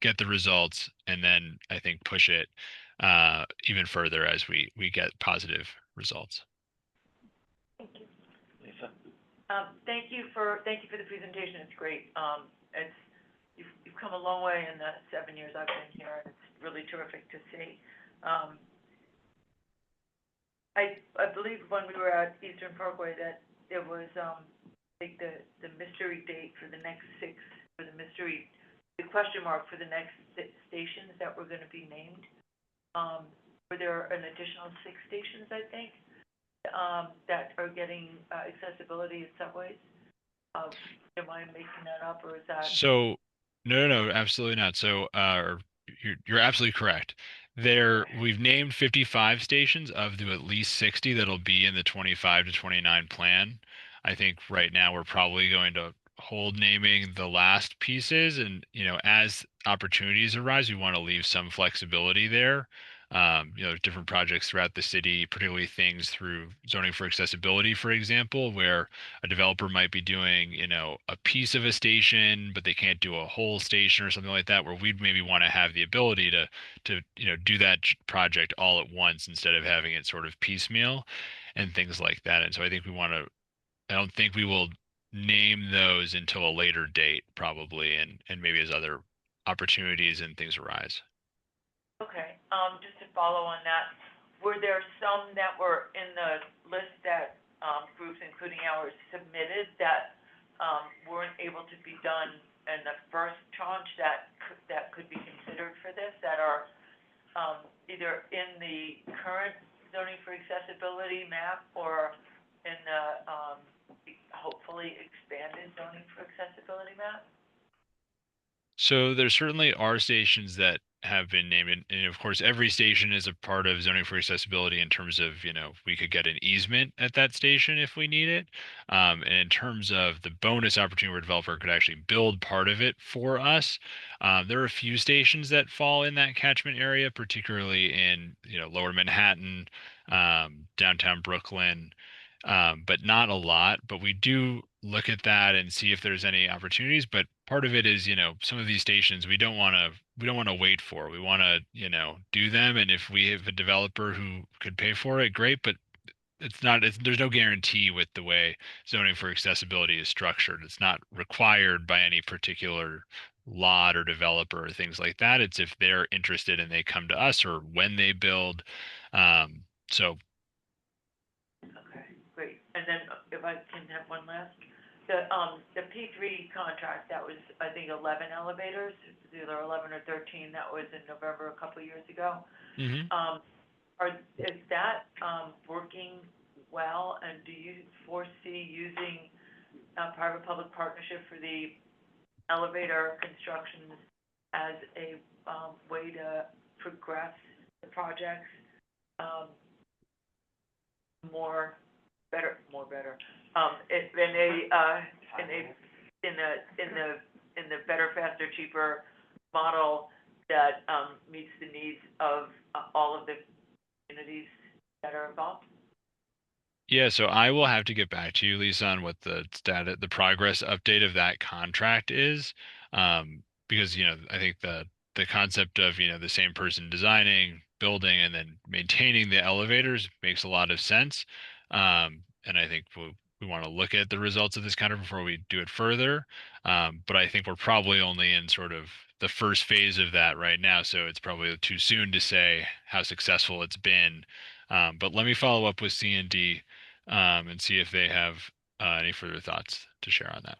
get the results, and then I think push it even further as we get positive results. Thank you. Lisa. Thank you for the presentation. It's great. You've come a long way in the 7 years I've been here, and it's really terrific to see. I believe when we were at Eastern Parkway that it was like the mystery date for the next 6, or the question mark for the next stations that were going to be named. Were there an additional 6 stations, I think, that are getting accessibility at subways? Am I making that up, or is that? So, no, absolutely not. So, you're absolutely correct. We've named 55 stations of the at least 60 that'll be in the 25 to 29 plan. I think right now we're probably going to hold naming the last pieces, and as opportunities arise, we want to leave some flexibility there. Different projects throughout the city, particularly things through zoning for accessibility, for example, where a developer might be doing, a piece of a station, but they can't do a whole station or something like that, where we'd maybe want to have the ability to do that project all at once instead of having it sort of piecemeal and things like that. And so I don't think we will name those until a later date, probably, and maybe as other opportunities and things arise. Okay, just to follow on that, were there some that were in the list that, groups, including ours, submitted that, weren't able to be done in the first tranche that could be considered for this, that are, either in the current zoning for accessibility map or in the, hopefully expanded zoning for accessibility map? So there certainly are stations that have been named, and of course, every station is a part of zoning for accessibility in terms of, we could get an easement at that station if we need it. And in terms of the bonus opportunity where a developer could actually build part of it for us, there are a few stations that fall in that catchment area, particularly in, Lower Manhattan, downtown Brooklyn, but not a lot. But we do look at that and see if there's any opportunities. But part of it is, some of these stations we don't want to wait for. We want to, do them. And if we have a developer who could pay for it, great. But there's no guarantee with the way zoning for accessibility is structured. It's not required by any particular lot or developer or things like that. It's if they're interested and they come to us or when they build. So Okay, great. And then if I can have one last, the P3 contract, that was, I think, 11 elevators, it's either 11 or 13, that was in November a couple of years ago. mhm. Is that, working well, and do you foresee using a private-public partnership for the elevator construction as a, way to progress the projects, better, in the better, faster, cheaper model that, meets the needs of, all of the communities that are involved? Yeah, so I will have to get back to you, Lisa, on what the progress update of that contract is. Because, I think the concept of, the same person designing, building, and then maintaining the elevators makes a lot of sense. And I think we want to look at the results of this contract before we do it further. But I think we're probably only in sort of the first phase of that right now, so it's probably too soon to say how successful it's been. But let me follow up with C&D and see if they have any further thoughts to share on that.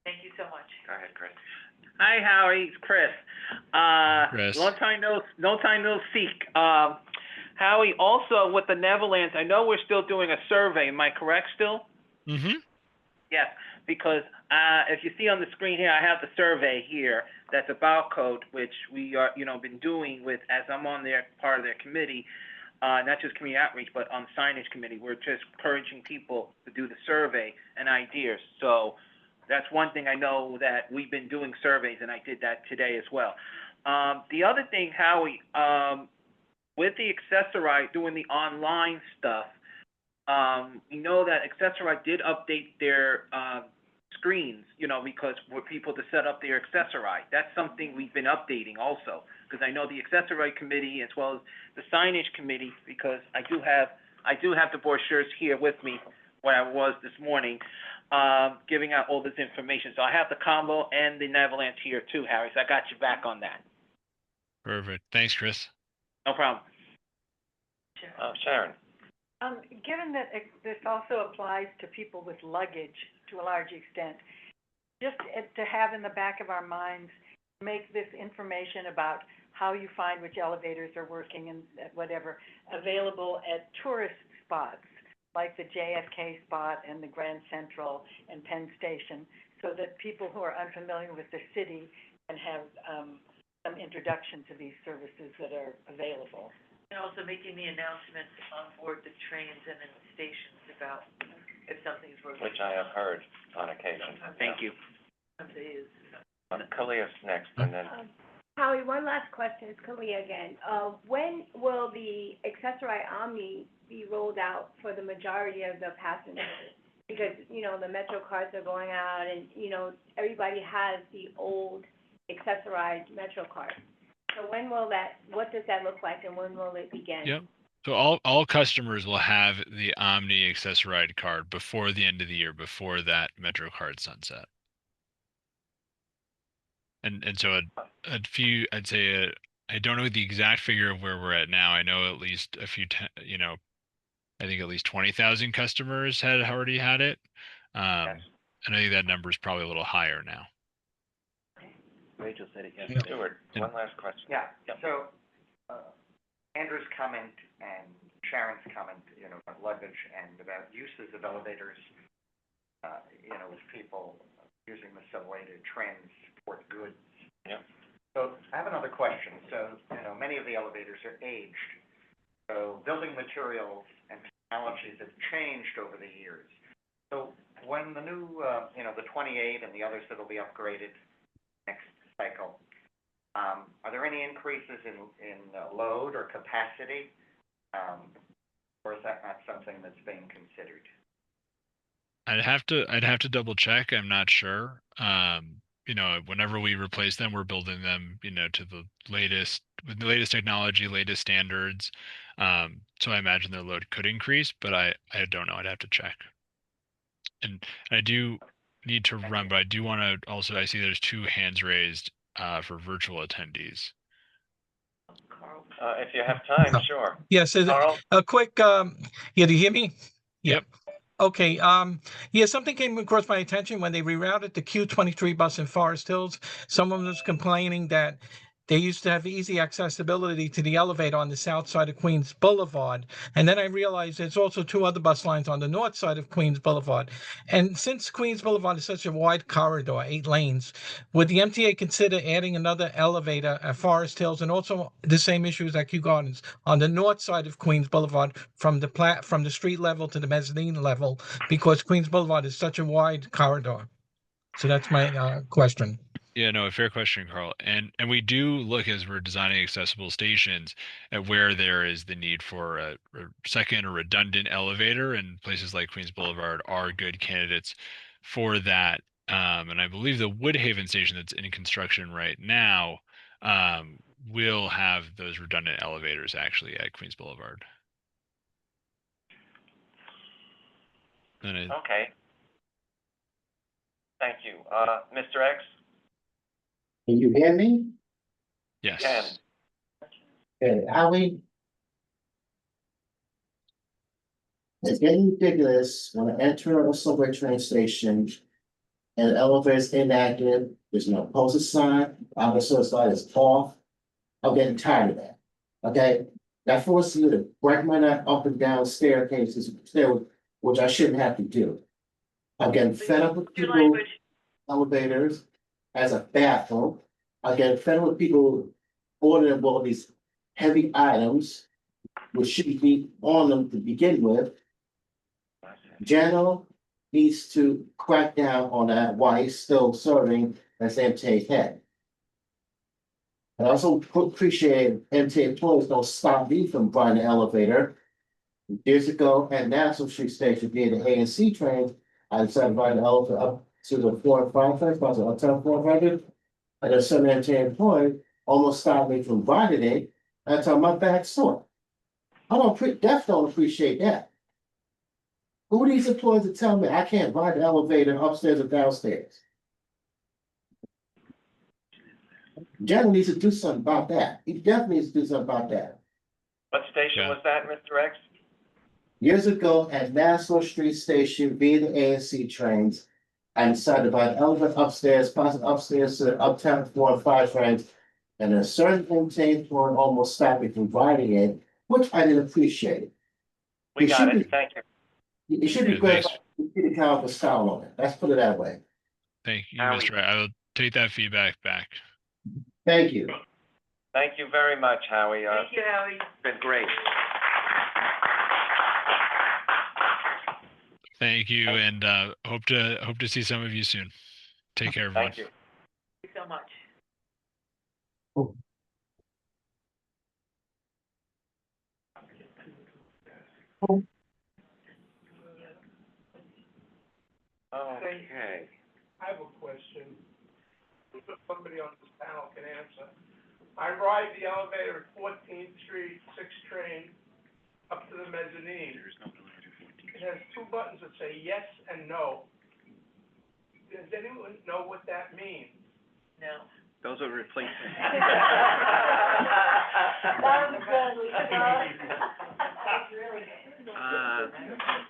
Thank you so much. Go ahead, Chris. Hi, Howie, it's Chris. Chris. Long time no seek. Howie, also with the Netherlands, I know we're still doing a survey. Am I correct still? Mm-hmm. Yes, because if you see on the screen here, I have the survey here. That's about code, which we are, been doing with, as I'm on their part of their committee, not just community outreach, but on signage committee. We're just encouraging people to do the survey and ideas. So that's one thing I know, that we've been doing surveys, and I did that today as well. The other thing, Howie, with the Accessorize doing the online stuff, we know that Accessorize did update their screens, because for people to set up their Accessorize. That's something we've been updating also, because I know the Accessorize committee as well as the signage committee, because I do have the brochures here with me where I was this morning, giving out all this information. So I have the combo and the Netherlands here too, Harry, so I got you back on that. Perfect. Thanks, Chris. No problem. Sharon. Given that this also applies to people with luggage to a large extent, just to have in the back of our minds, make this information about how you find which elevators are working and whatever, available at tourist spots, like the JFK spot and the Grand Central and Penn Station, so that people who are unfamiliar with the city can have some introduction to these services that are available. And also making the announcement on board the trains and in the stations about if something's working. Which I have heard on occasion. Thank you. Somebody is. Kalia's next, and then, Howie, one last question, it's Kalia again. When will the Accessorize Omni be rolled out for the majority of the passengers? Because, the Metro cards are going out and, everybody has the old Accessorize Metro card. So what does that look like, and when will it begin? Yep. So all customers will have the Omni Accessorize card before the end of the year, before that Metro card sunset. And so a few, I'd say, I don't know the exact figure of where we're at now. I know at least a few, I think at least 20,000 customers had already had it. Yes. And I think that number is probably a little higher now. Rachel said it, yes. Yeah. Stuart, And- one last question. Yeah, Yep. so, Andrew's comment and Sharon's comment, about luggage and about uses of elevators, with people using this as a way to transport goods. Yep. So I have another question. So, many of the elevators are aged. So building materials and technologies have changed over the years. So when the new, the 28 and the others that'll be upgraded next cycle, are there any increases in load or capacity? Or is that not something that's being considered? I'd have to double check. I'm not sure. Whenever we replace them, we're building them, to the latest with the latest technology, latest standards. So I imagine their load could increase, but I don't know. I'd have to check. And I do need to run, but I do want to also, I see there's 2 hands raised for virtual attendees. Carl. If you have time, sure. Yes, Carl? a quick, do you hear me? Yeah. Yep. Okay, something came across my attention when they rerouted the Q23 bus in Forest Hills. Someone was complaining that they used to have easy accessibility to the elevator on the south side of Queens Boulevard. And then I realized there's also 2 other bus lines on the north side of Queens Boulevard. And since Queens Boulevard is such a wide corridor, 8 lanes, would the MTA consider adding another elevator at Forest Hills and also the same issues at Kew Gardens on the north side of Queens Boulevard from the street level to the mezzanine level, because Queens Boulevard is such a wide corridor? So that's my question. Yeah, no, a fair question, Carl. And we do look, as we're designing accessible stations, at where there is the need for a second or redundant elevator, and places like Queens Boulevard are good candidates for that. And I believe the Woodhaven station that's in construction right now will have those redundant elevators actually at Queens Boulevard. And Okay. Thank you. Mr. X? Can you hear me? yes. Ken? Okay, Howie? It's getting ridiculous when I enter a subway train station and the elevator is inactive, there's no poster sign, opposite side is off. I'm getting tired of that, okay? That forces me to break my neck up and down staircases, which I shouldn't have to do. I'm getting fed up with Your people, language. elevators as a bathroom. I get fed up with people ordering all these heavy items, which shouldn't be on them to begin with. General needs to crack down on that while he's still serving as MTA head. I also appreciate MTA employees don't stop me from buying the elevator. Years ago at Nassau Street Station via the A and C train, I decided to buy the elevator up to the 4 and 5 train, about uptown 400. And a certain MTA employee almost stopped me from riding it until my back sore. I don't appreciate that. Who are these employees to tell me I can't ride the elevator upstairs or downstairs? General needs to do something about that. He definitely needs to do something about that. What station Yeah. was that, Mr. X? Years ago at Nassau Street Station via the ANC trains, I decided to buy an elevator upstairs, possibly upstairs to the uptown 4 and 5 trains, and a certain MTA employee almost stopped me from riding it, which I didn't appreciate. We It got should it. be- Thank you. It should be Yeah, good thanks. if you count for style on it. Let's put it that way. Thank you, Howie. Mr. I will take that feedback back. Thank you. Thank you very much, Howie. Thank you, Howie. Been great. Thank you, and hope to see some of you soon. Take care, everyone. Thank you. Thank you so much. Okay. I have a question. If somebody on this panel can answer. I ride the elevator at 14th Street, 6th train, up to the mezzanine. It has 2 buttons that say yes and no. Does anyone know what that means? No. Those are replacements.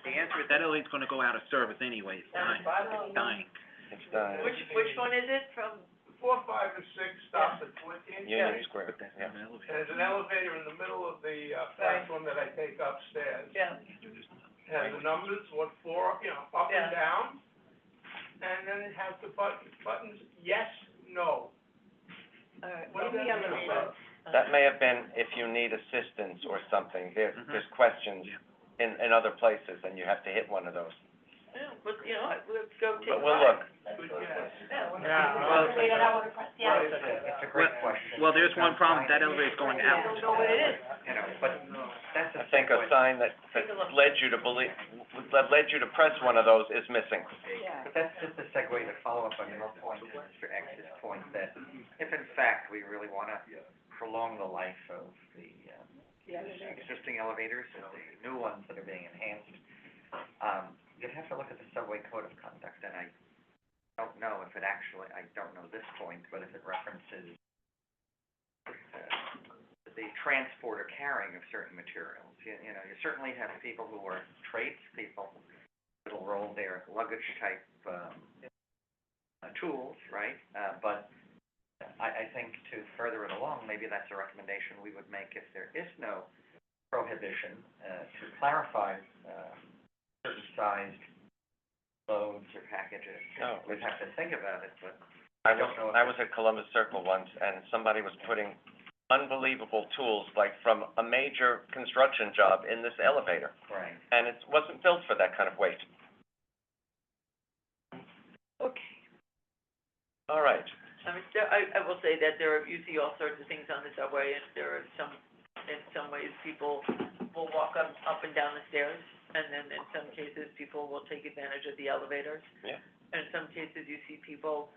The answer is that elevator's gonna go out of service anyway, it's dying. It's done. Which one is it from? 4, 5, and 6 stops at 14th. Union Square, yeah. And there's an elevator in the middle of the platform that I take upstairs. Yeah. It has the numbers, what floor, up and down. And then it has the buttons, yes, no. All right. What does that mean? That may have been if you need assistance or something. There's questions in other places, and you have to hit one of those. Yeah, but, let's go take a But we'll ride. look. Good guess. It's a great question. Well, there's one problem, that elevator's going out. But it is. But that's I think a sign that led you to believe, that led you to press one of those is missing. But that's just a segue to follow up on your point and Mr. X's point that if in fact we really want to prolong the life of the existing elevators and the new ones that are being enhanced, you'd have to look at the subway code of conduct, and I don't know if it actually, I don't know this point, but if it references the transport or carrying of certain materials. You certainly have people who are tradespeople that'll roll their luggage type tools, right? But I think to further it along, maybe that's a recommendation we would make if there is no prohibition, to clarify certain sized loads or packages. No. We'd have to think about it, but I don't know if was at Columbus Circle once, and somebody was putting unbelievable tools, like from a major construction job, in this elevator. right. And it wasn't built for that kind of weight. Okay. All right. I mean, I will say that you see all sorts of things on the subway, and there are in some ways, people will walk up and down the stairs, and then in some cases, people will take advantage of the elevators. Yeah. And in some cases, you see people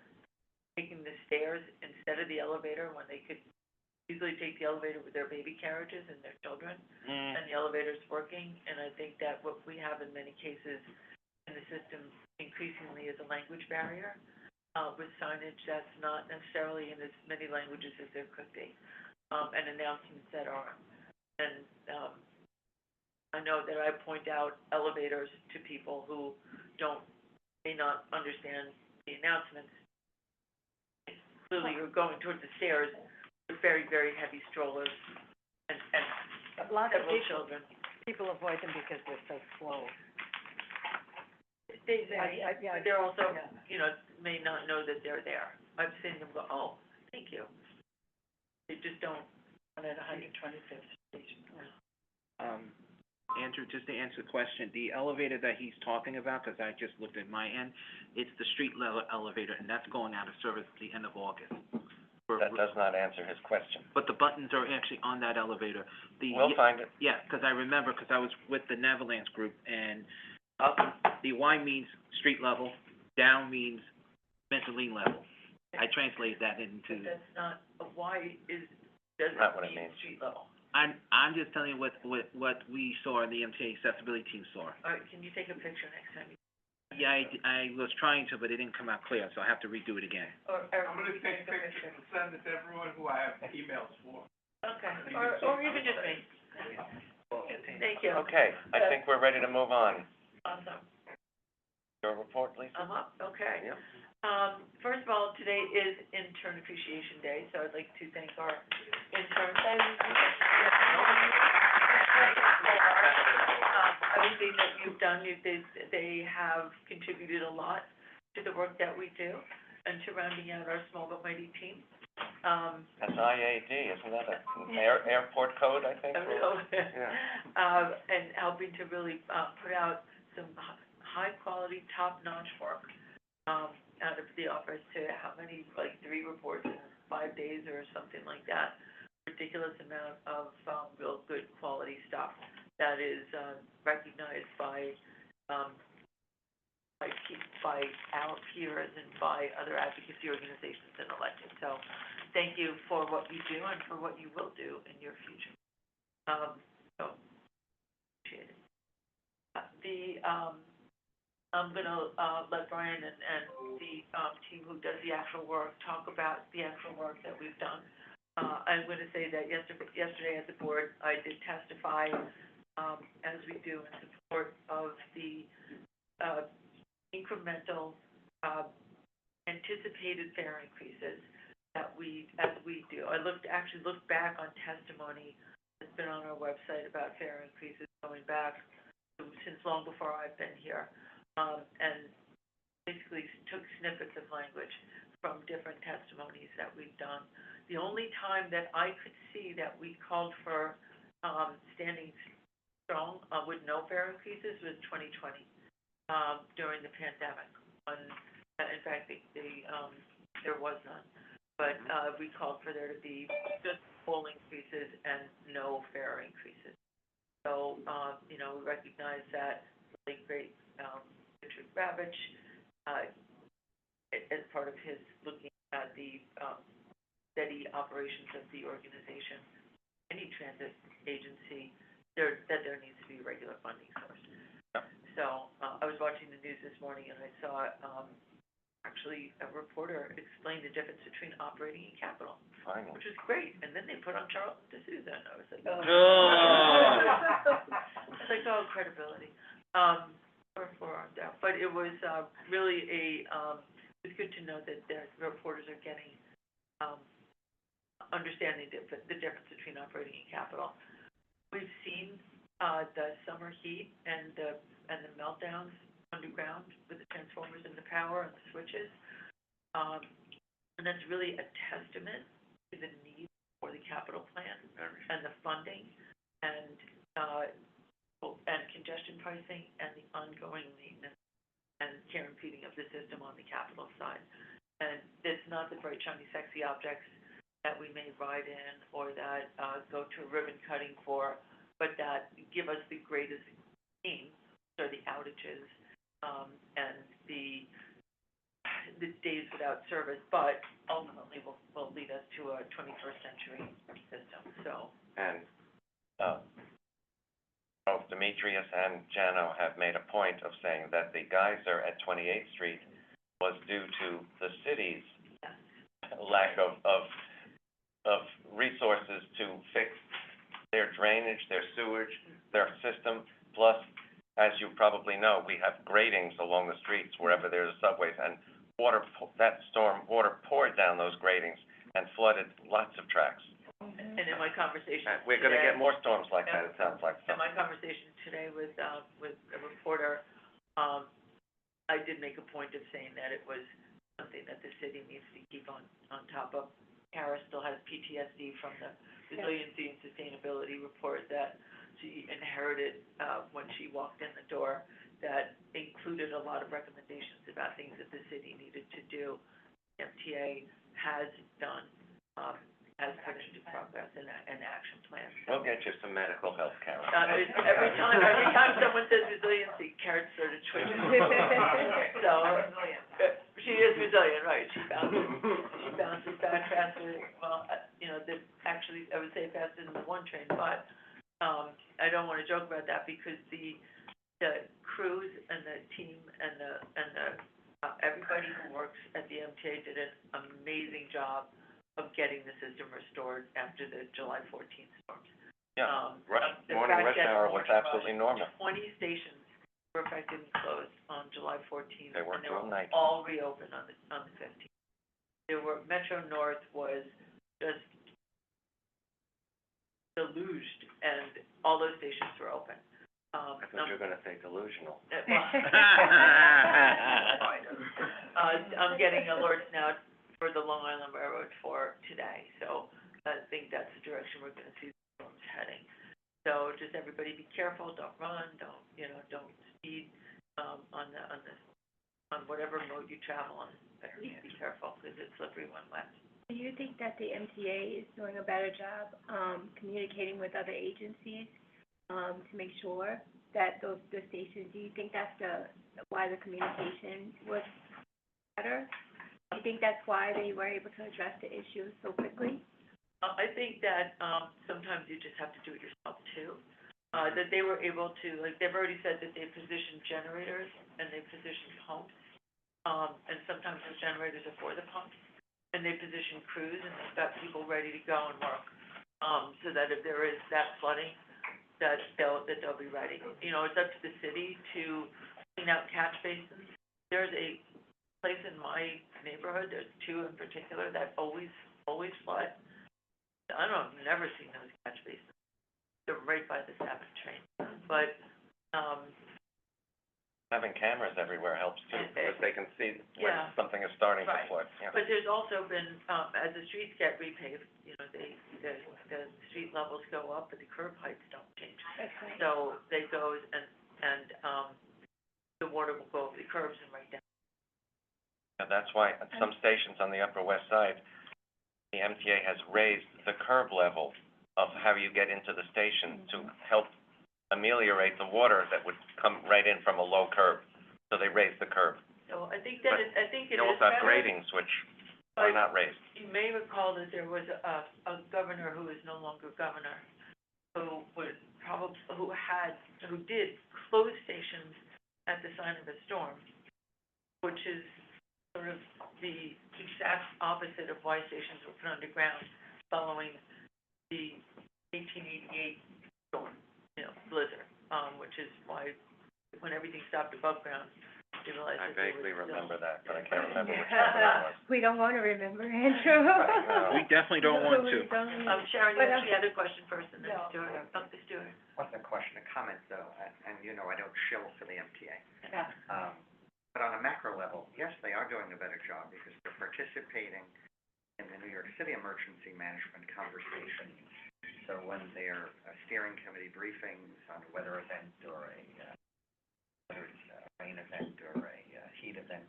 taking the stairs instead of the elevator when they could easily take the elevator with their baby carriages and their children, and the elevator's working. And I think that what we have in many cases in the system increasingly is a language barrier, with signage that's not necessarily in as many languages as there could be, and announcements that are. And I know that I point out elevators to people who may not understand the announcements. Clearly, you're going towards the stairs with very, very heavy strollers and Lots of several children. people avoid them because they're so slow. They, they're also, Yeah. may not know that they're there. I've seen them go, oh, thank you. They just don't. At 125th Street. Andrew, just to answer the question, the elevator that he's talking about, because I just looked at my end, it's the street level elevator, and that's going out of service at the end of August. That does not answer his question. But the buttons are actually on that elevator. We'll find it. Yeah, because I remember, because I was with the Neverlands group, and up, the Y means street level, down means mezzanine level. I translated that into. But that's not, why doesn't Not what it mean means. street level. I'm just telling you what we saw and the MTA accessibility team saw. All right, can you take a picture next time? Yeah, I was trying to, but it didn't come out clear, so I have to redo it again. Or I'm gonna take pictures and send it to everyone who I have emails for. Okay, or even just me. Thank you. Okay, I think we're ready to move on. Awesome. Your report, Lisa? I'm up, okay. Yep. First of all, today is Intern Appreciation Day, so I'd like to thank our interns. Everything that you've done, they have contributed a lot to the work that we do and to rounding out our small but mighty team. That's IAD, isn't that an airport code, I think? Yeah. And helping to really, put out some high-quality, top-notch work, out of the office to how many, like 3 reports in 5 days or something like that. Ridiculous amount of, real good quality stuff that is, recognized by our peers and by other advocacy organizations and elected. So thank you for what you do and for what you will do in your future. So appreciate it. I'm gonna, let Brian and the, team who does the actual work talk about the actual work that we've done. I'm gonna say that yesterday at the board, I did testify, as we do in support of the, incremental, anticipated fare increases that as we do. I actually looked back on testimony that's been on our website about fare increases going back since long before I've been here. And basically took snippets of language from different testimonies that we've done. The only time that I could see that we called for, standing strong, with no fare increases was 2020, during the pandemic, when, in fact, there was none. But, we called for there to be just full increases and no fare increases. So, we recognize that really great, Richard Ravitch, as part of his looking at the, steady operations of the organization, any transit agency, that there needs to be a regular funding source. Yeah. So, I was watching the news this morning and I saw, actually a reporter explain the difference between operating and capital, Finally. which was great. And then they put on Charles D'Souza and I was like, oh. It's like, oh, credibility. But it was, really it's good to know that the reporters are getting, understanding the difference between operating and capital. We've seen, the summer heat and the meltdowns underground with the transformers and the power and the switches. And that's really a testament to the need for the capital plan and the funding and congestion pricing and the ongoing maintenance and care and feeding of the system on the capital side. And it's not the bright, shiny, sexy objects that we may ride in or that go to ribbon cutting for, but that give us the greatest gain, or the outages, and the days without service, but ultimately will lead us to a 21st century system. So. And, both Demetrius and Jano have made a point of saying that the geyser at 28th Street was due to the city's lack of resources to fix their drainage, their sewage, their system. Plus, as you probably know, we have gratings along the streets wherever there's subways, and that storm water poured down those gratings and flooded lots of tracks. And in my conversation We're gonna get more storms like that, it sounds like. In my conversation today with a reporter, I did make a point of saying that it was something that the city needs to keep on top of. Kara still has PTSD from the resiliency and sustainability report that she inherited, when she walked in the door, that included a lot of recommendations about things that the city needed to do. MTA has done, has put into progress an action plan. We'll get you some medical help, Karen. Every time someone says resiliency, Karen sort of twitches. So, she is resilient, right? She bounces back faster, well, actually, I would say faster than the one train, but, I don't wanna joke about that because the crews and the team and the everybody who works at the MTA did an amazing job of getting the system restored after the July 14th storms. Yeah, morning rush hour was absolutely normal. 20 stations were effectively closed on July 14th. They worked all night. All reopened on the 15th. Metro North was just deluged, and all those stations were open. I thought you were gonna say delusional. I'm getting alerts now for the Long Island Railroad for today, so I think that's the direction we're gonna see the storms heading. So just everybody be careful, don't run, don't speed, on whatever mode you travel on. Better be careful, because it's slippery when wet. Do you think that the MTA is doing a better job, communicating with other agencies, to make sure that the stations, do you think that's why the communication was better? Do you think that's why they were able to address the issue so quickly? I think that, sometimes you just have to do it yourself too. that they were able to, like, they've already said that they positioned generators and they positioned pumps. And sometimes those generators are for the pumps, and they position crews and they've got people ready to go and work. So that if there is that flooding, that they'll be ready. You know, it's up to the city to clean out catch basins. There's a place in my neighborhood, there's two in particular that always flood. I don't know, I've never seen those catch basins. They're right by the Sabbath train. But, having cameras everywhere helps too, because they can see when Yeah. something is starting to Right. flood, yeah. but there's also been, as the streets get repaved, you know, the street levels go up, but the curb heights don't change. That's right. So they goes and the water will go over the curbs and right down. And that's why at some stations on the Upper West Side, the MTA has raised the curb level of how you get into the station to help ameliorate the water that would come right in from a low curb. So they raised the curb. So I think that But it is You also have better. gratings which are not raised. You may recall that there was a governor who is no longer governor, who did close stations at the sign of a storm, which is sort of the exact opposite of why stations were put underground following the 1888 storm, blizzard, which is why when everything stopped above ground, they realized I that there was vaguely still- remember that, but I can't remember which governor it was. We don't want to remember, Andrew. No. We definitely don't want to. We don't. Sharon, you But, have the other question first, and then No. Stuart. Stuart. Wasn't a question, a comment though, and you know I don't shill for the MTA. Yeah. But on a macro level, yes, they are doing a better job because they're participating in the New York City emergency management conversation. So when they're steering committee briefings on a weather event or whether it's a rain event or a heat event,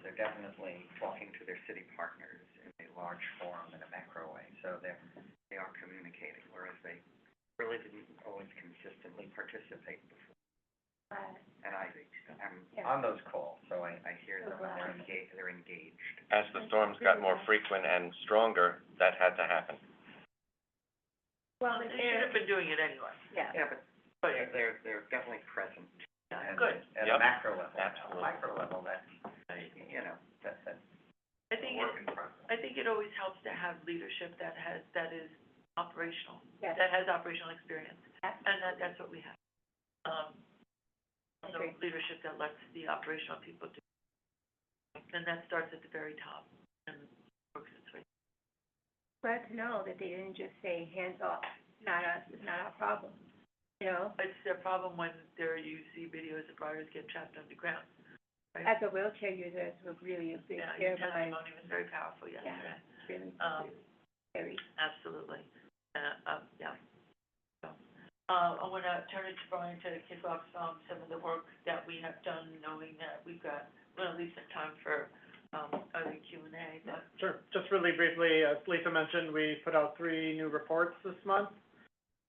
they're definitely talking to their city partners in a large forum in a macro way. So they are communicating, whereas they really didn't always consistently participate before. And I'm on those calls, so I hear them and they're engaged. As the storms got more frequent and stronger, that had to happen. Well, They should have been doing it anyway. yeah. Yeah, but they're definitely present. Yeah, And good. At Yep. a macro level. Absolutely. At a micro level, that's, Right. that's I think work in progress. I think it always helps to have leadership that is operational, Yes. that has operational experience, Absolutely. and that's what we have. So Agree. leadership that lets the operational people do, and that starts at the very top and works its way. Glad to know that they didn't just say, hands off, not us, it's not our problem, It's their problem when you see videos of riders get trapped underground. Right? As a wheelchair user, it's really a big Yeah, scare your for my, testimony was very powerful yesterday. really scary. Absolutely. Yeah. So, I want to turn it to Brian to kick off, some of the work that we have done, knowing that we've got, at least some time for, other Q&A, but. Sure. Just really briefly, as Lisa mentioned, we put out 3 new reports this month,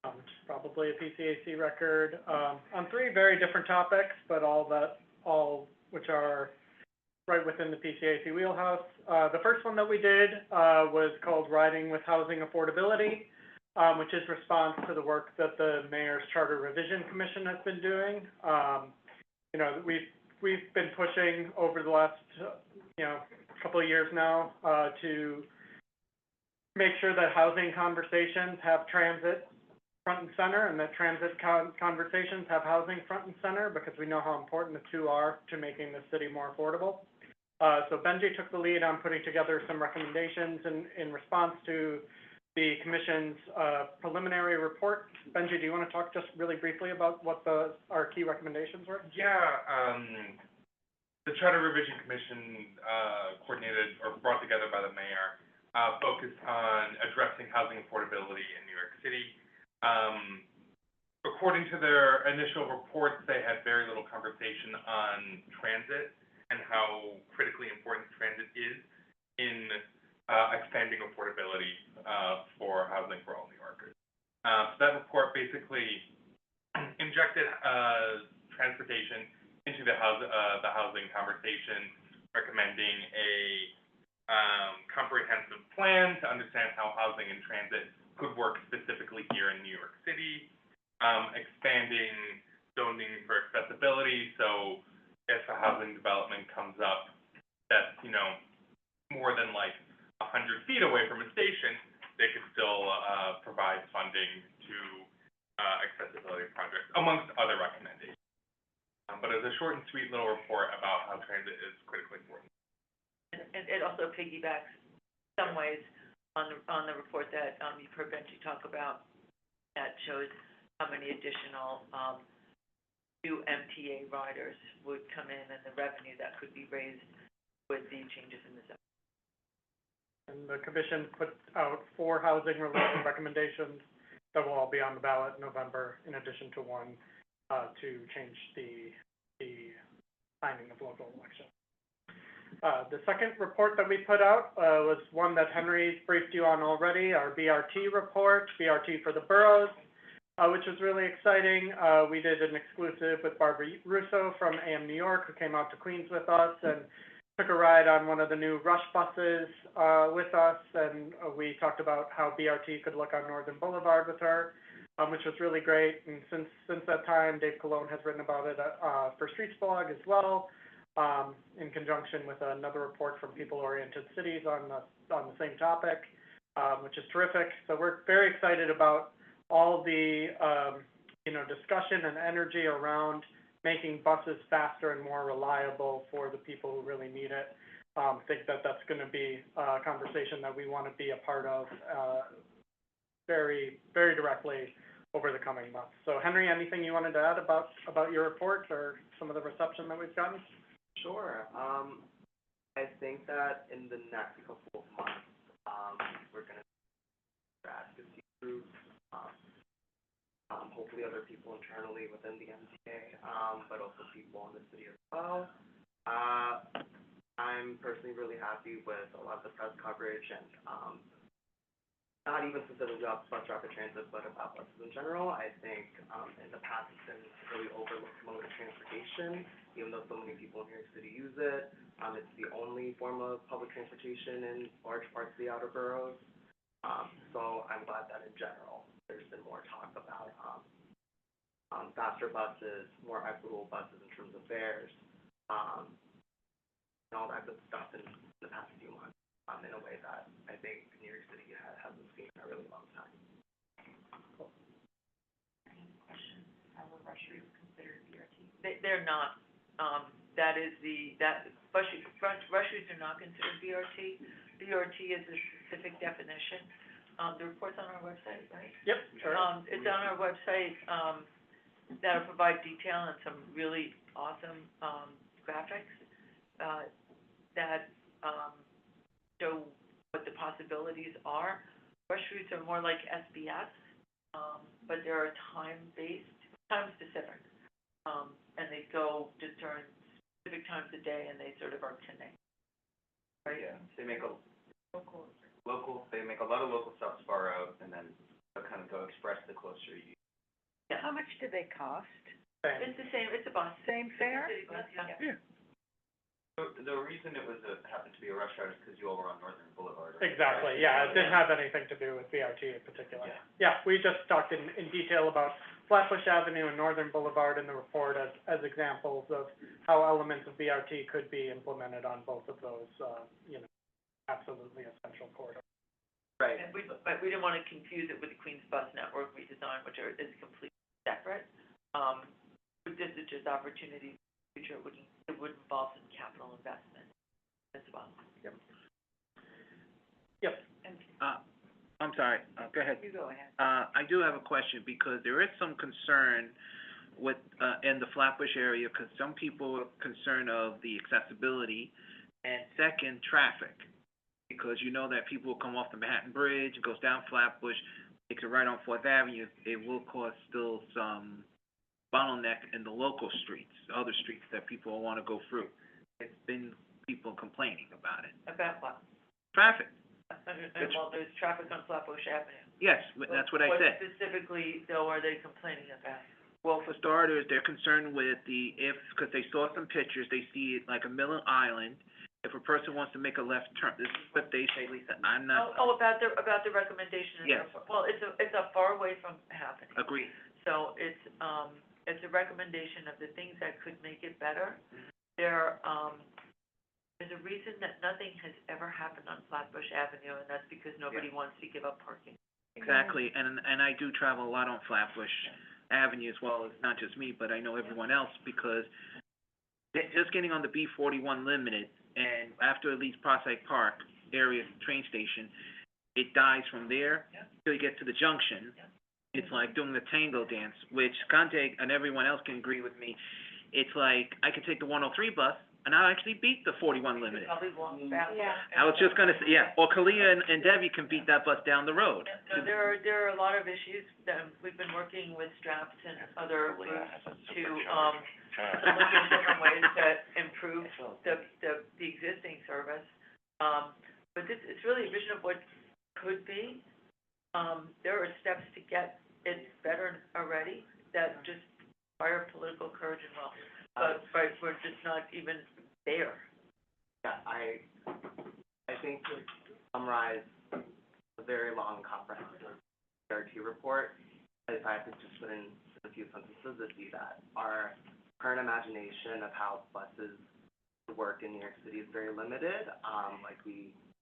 which is probably a PCAC record, on 3 very different topics, but all which are right within the PCAC wheelhouse. The first one that we did was called Riding with Housing Affordability, which is response to the work that the Mayor's Charter Revision Commission has been doing. We've been pushing over the last couple of years now to make sure that housing conversations have transit front and center, and that transit conversations have housing front and center, because we know how important the two are to making the city more affordable. So Benji took the lead on putting together some recommendations in response to the Commission's preliminary report. Benji, do you want to talk just really briefly about what our key recommendations were? Yeah, the Charter Revision Commission, coordinated or brought together by the mayor, focused on addressing housing affordability in New York City. According to their initial reports, they had very little conversation on transit and how critically important transit is in expanding affordability for housing for all New Yorkers. So that report basically injected transportation into the housing conversation, recommending a comprehensive plan to understand how housing and transit could work specifically here in New York City. expanding zoning for accessibility, so if a housing development comes up that's, you know, more than like 100 feet away from a station, they could still, provide funding to, accessibility projects, amongst other recommendations. But it's a short and sweet little report about how transit is critically important. And it also piggybacks some ways on the report that, you've heard Benji talk about, that shows how many additional, new MTA riders would come in and the revenue that could be raised with the changes in the zone. And the commission put out 4 housing-related recommendations that will all be on the ballot in November, in addition to one to change the timing of local elections. The second report that we put out was one that Henry briefed you on already, our BRT report, BRT for the boroughs, which was really exciting. We did an exclusive with Barbara Russo from AM New York, who came out to Queens with us and took a ride on one of the new Rush buses with us, and we talked about how BRT could look on Northern Boulevard with her, which was really great. And since that time, Dave Colon has written about it for Streets Blog as well, in conjunction with another report from People-Oriented Cities on the same topic, which is terrific. So we're very excited about all the discussion and energy around making buses faster and more reliable for the people who really need it. I think that that's going to be a conversation that we want to be a part of very, very directly over the coming months. So Henry, anything you wanted to add about your report or some of the reception that we've gotten? Sure. I think that in the next couple of months, we're going to advocacy groups, hopefully other people internally within the MTA, but also people in the city as well. I'm personally really happy with a lot of the press coverage and not even specifically about bus rapid transit, but about buses in general. I think in the past it's been really overlooked mode of transportation, even though so many people in New York City use it. It's the only form of public transportation in large parts of the outer boroughs. So I'm glad that in general there's been more talk about faster buses, more equitable buses in terms of fares, and all that good stuff in the past few months, in a way that I think New York City hasn't seen in a really long time. Cool. Any questions? How were rush routes considered BRT? They're not. Rush routes are not considered BRT. BRT is a specific definition. The report's on our website, right? Yep, sure. It's on our website, that'll provide detail and some really awesome, graphics, that, show what the possibilities are. Rush routes are more like SBS, but they are time-based, time-specific. And they go just during specific times of day, and they sort of are connected. Right? Yeah, they make they make a lot of local stops far out, and then they'll kind of go express the closer you. Yeah. How much do they cost? It's the same, it's a bus. Same fare? It's a city bus, yeah. The reason it was happened to be a rush hour is because you all were on Northern Boulevard. Right? Exactly, yeah, it didn't have anything to do with BRT in particular. Yeah, we just talked in detail about Flatbush Avenue and Northern Boulevard in the report as examples of how elements of BRT could be implemented on both of those, absolutely essential corridors. Right. And but we didn't want to confuse it with the Queens Bus Network redesign, which is completely separate. But this is just opportunity in the future. It would involve some capital investment as well. Yep. Yep. And I'm sorry, go ahead. you go ahead. I do have a question because there is some concern with, in the Flatbush area, because some people are concerned of the accessibility, and second, traffic. Because you know that people will come off the Manhattan Bridge, goes down Flatbush, takes it right on 4th Avenue. It will cause still some bottleneck in the local streets, other streets that people want to go through. It's been people complaining about it. About what? Traffic. Well, there's traffic on Flatbush Avenue. Yes, that's what I said. What specifically, though, are they complaining about? Well, for starters, they're concerned with because they saw some pictures, they see it like a Miller Island. If a person wants to make a left turn, this is what they say, Lisa, I'm not. About the recommendation. Yes. Well, it's a far away from happening. Agreed. So it's a recommendation of the things that could make it better. There's a reason that nothing has ever happened on Flatbush Avenue, and that's because nobody wants to give up parking. Exactly, and I do travel a lot on Flatbush Avenue as well as not just me, but I know everyone else because just getting on the B41 limited and after at least Prospect Park area train station, it dies from there till you get to the junction. It's like doing the tango dance, which Conte and everyone else can agree with me. It's like I could take the 103 bus and I'll actually beat the 41 limited. Probably walk faster. I was just gonna say, yeah, or Kalia and Debbie can beat that bus down the road. So there are a lot of issues that we've been working with Straps and other groups to look at different ways to improve the existing service. But it's really a vision of what could be. There are steps to get it better already that just require political courage and will. But we're just not even there. Yeah, I think to summarize a very long, comprehensive NYCTRC report, if I had to just put in a few sentences, it'd be that our current imagination of how buses work in New York City is very limited.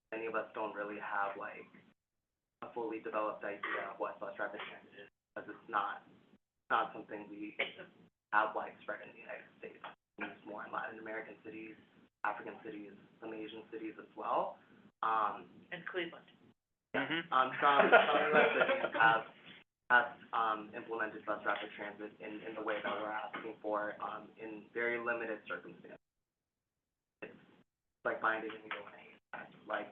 Many of us don't really have like a fully developed idea of what bus rapid transit is, because it's not something we have widespread in the United States. It's more in Latin American cities, African cities, some Asian cities as well. And Cleveland. Some U.S. cities have implemented bus rapid transit in the way that we're asking for, in very limited circumstances. It's like finding a needle in a haystack. Like,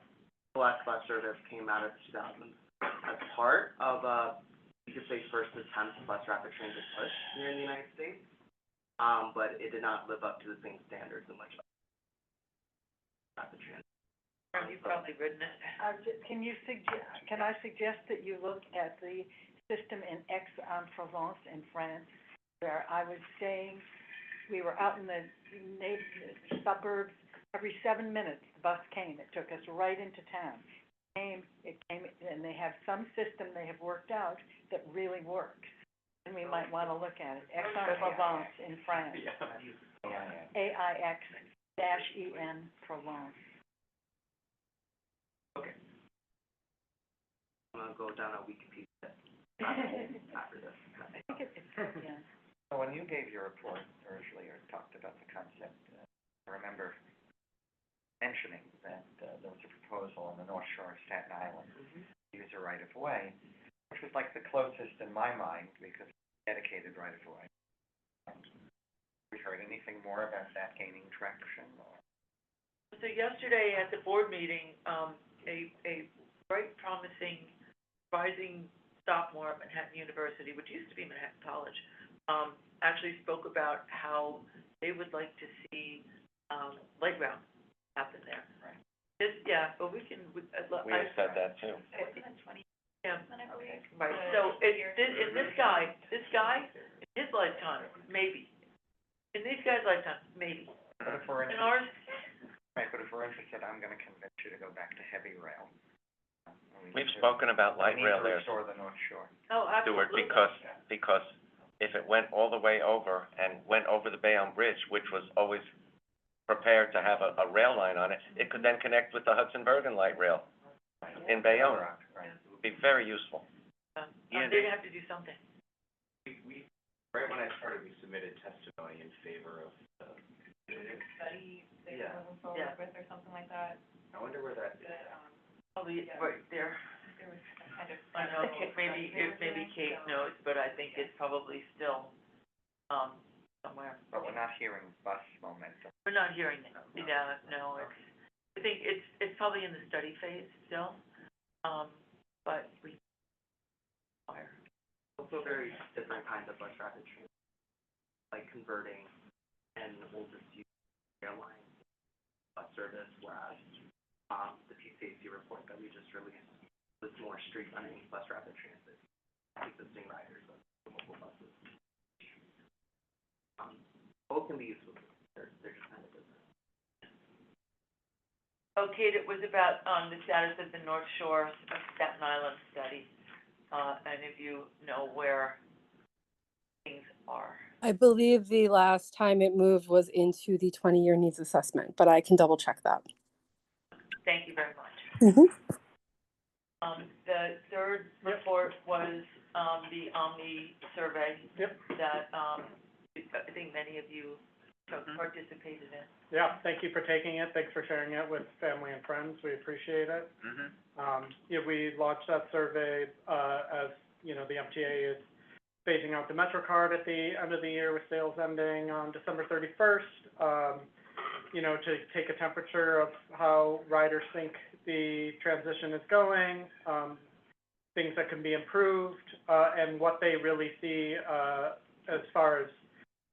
the last bus service came out of 2000 as part of you could say first attempt bus rapid transit push here in the United States. But it did not live up to the same standards in which rapid transit. You've probably ridden it. Can I suggest that you look at the system in Aix-en-Provence in France, where I was staying? We were out in the suburbs. Every 7 minutes, the bus came. It took us right into town. It came, and they have some system they have worked out that really works. And we might want to look at it. Aix-en-Provence in France. AIX-EN Provence. Okay. I'm gonna go down a Wikipedia after this. I think it's yeah. So when you gave your report earlier, talked about the concept, I remember mentioning that there was a proposal on the North Shore of Staten Island to use a right-of-way, which was like the closest in my mind because it's dedicated right-of-way. Have we heard anything more about that gaining traction? So yesterday at the board meeting, a very promising, rising sophomore at Manhattan University, which used to be Manhattan College, actually spoke about how they would like to see light rail happen there. Right. But we can. We have said that too. Yeah. Right. So in this guy, in his lifetime, maybe. In these guys' lifetime, maybe. But if we're In ours, right, but if we're interested, I'm gonna convince you to go back to heavy rail. We've spoken about light rail there, We need to restore the North Shore. oh, Stuart, absolutely. because if it went all the way over and went over the Bayonne Bridge, which was always prepared to have a rail line on it, it could then connect with the Hudson Bergen light rail in Bayonne. Right. It would be very useful. They'd have to do something. We, right when I started, we submitted testimony in favor of the Study they Yeah. were moving forward with or something like that. I wonder where that is. Probably right there. There was kind of. I know, maybe Kate knows, but I think it's probably still, somewhere. But we're not hearing bus momentum. We're not hearing it. Yeah, no, I think it's probably in the study phase still, but we are. Also very different kinds of bus rapid transit, like converting an old disused airline bus service, whereas the PCAC report that we just released was more street running bus rapid transit, existing riders of local buses. Both can be useful. They're just kind of different. Oh, Kate, it was about, the status of the North Shore of Staten Island study, and if you know where things are. I believe the last time it moved was into the 20-year needs assessment, but I can double check that. Thank you very much. Mm-hmm. The third report was, the Omni survey. Yep. That, I think many of you participated in. Yeah, thank you for taking it. Thanks for sharing it with family and friends. We appreciate it. Yeah, we launched that survey, as, you know, the MTA is phasing out the MetroCard at the end of the year with sales ending on December 31st. You know, to take a temperature of how riders think the transition is going, things that can be improved, and what they really see, as far as,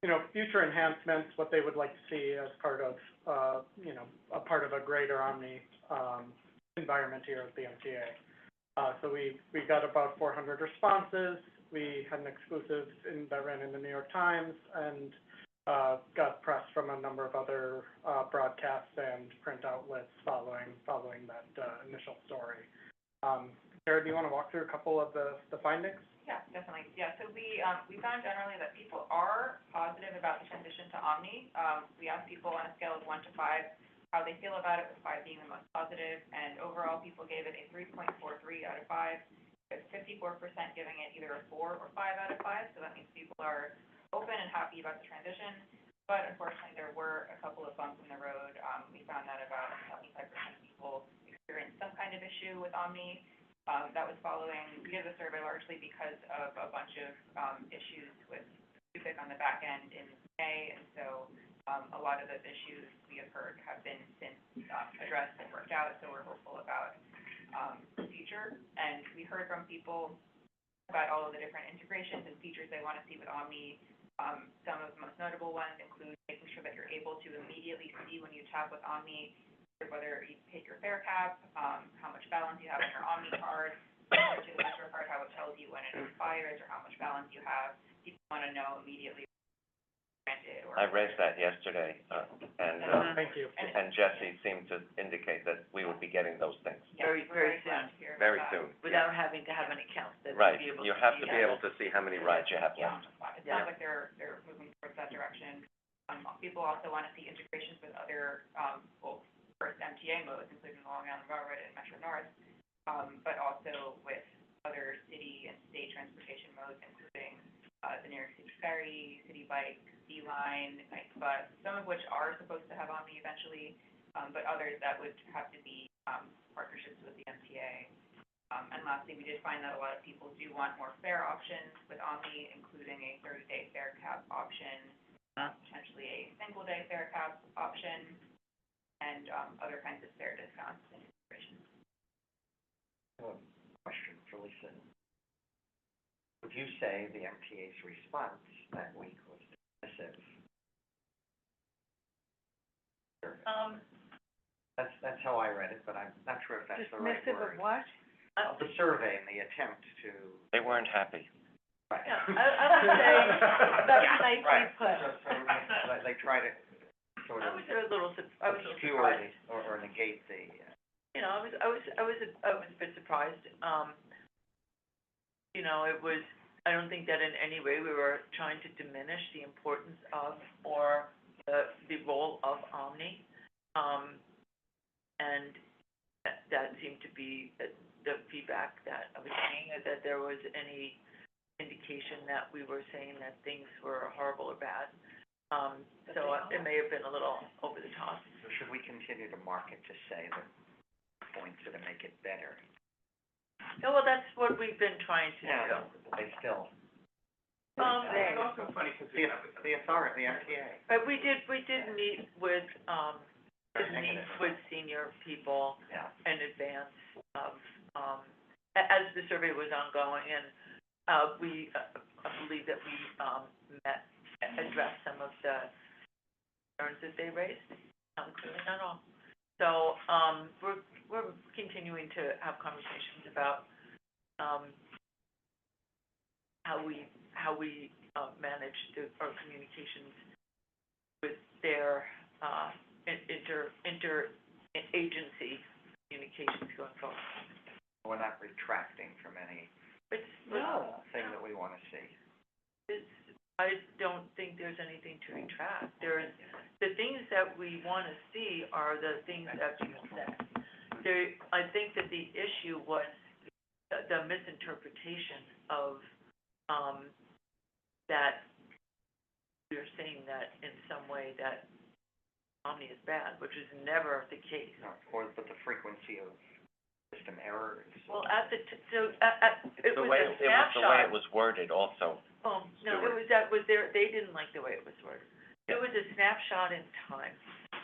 you know, future enhancements, what they would like to see as part of, you know, a part of a greater Omni, environment here at the MTA. So we got about 400 responses. We had an exclusive that ran in the New York Times, and got press from a number of other broadcasts and print outlets following that initial story. Sarah, do you want to walk through a couple of the findings? Yeah, definitely. Yeah, so we found generally that people are positive about the transition to Omni. We asked people on a scale of 1 to 5 how they feel about it, with 5 being the most positive, and overall people gave it a 3.43 out of 5. With 54% giving it either a 4 or 5 out of 5, so that means people are open and happy about the transition. But unfortunately, there were a couple of bumps in the road. We found that about 75% of people experienced some kind of issue with Omni. That was following, we did the survey largely because of a bunch of issues with traffic on the back end in May, and so a lot of those issues we have heard have been since addressed and worked out, so we're hopeful about the future. And we heard from people about all of the different integrations and features they want to see with Omni. Some of the most notable ones include making sure that you're able to immediately see when you tap with Omni whether you hit your fare cap, how much balance you have on your Omni card, similar to the Metro card, how it tells you when it expires or how much balance you have. People want to know immediately granted or. I raised that yesterday, Thank you. And Jesse seemed to indicate that we would be getting those things Very, very soon. very soon. Without having to have any counts, that Right, we'll be able to you have to see be able to see how many rides you have Yeah, left. it sounds like they're moving towards that direction. People also want to see integrations with other, first MTA modes, including Long Island Railroad and Metro North, but also with other city and state transportation modes, including the New York City Ferry, City Bike, D-Line, Night Bus, some of which are supposed to have Omni eventually, but others that would have to be partnerships with the MTA. And lastly, we did find that a lot of people do want more fare options with Omni, including a 30-day fare cap option, potentially a single-day fare cap option, and other kinds of fare discounts and integrations. Question for Lisa. Would you say the MTA's response that week was dismissive? That's how I read it, but I'm not sure if that's the right Dismissive word. of what? Of the survey and the attempt to. They weren't happy. Right. Yeah, I would say, that's nicely Right. put. So they try to sort I of was a little obscure surprised. or negate the. You know, I was a bit surprised. You know, it was, I don't think that in any way we were trying to diminish the importance of or the role of Omni. And that seemed to be the feedback that I was seeing, that there was any indication that we were saying that things were horrible or bad. So it may have been a little over the top. So should we continue to market to say the points to make it better? No, well, that's what we've been trying to do. They still. It's also funny because we have The authority, the MTA. But we did meet with senior people in advance of, as the survey was ongoing, and I believe that we addressed some of the concerns that they raised, clearly not all. So we're continuing to have conversations about how we manage our communications with their inter-agency communications going forward. We're not retracting from any No. thing that we want to see. I don't think there's anything to retract. There's, the things that we want to see are the things that people said. There, I think that the issue was the misinterpretation of, that you're saying that in some way that Omni is bad, which is never the case. No, or, but the frequency of system errors. Well, at the, It's it was a it was the way snapshot. it was worded also. No, it was, that was their, they didn't like the way it was worded. It was a snapshot in time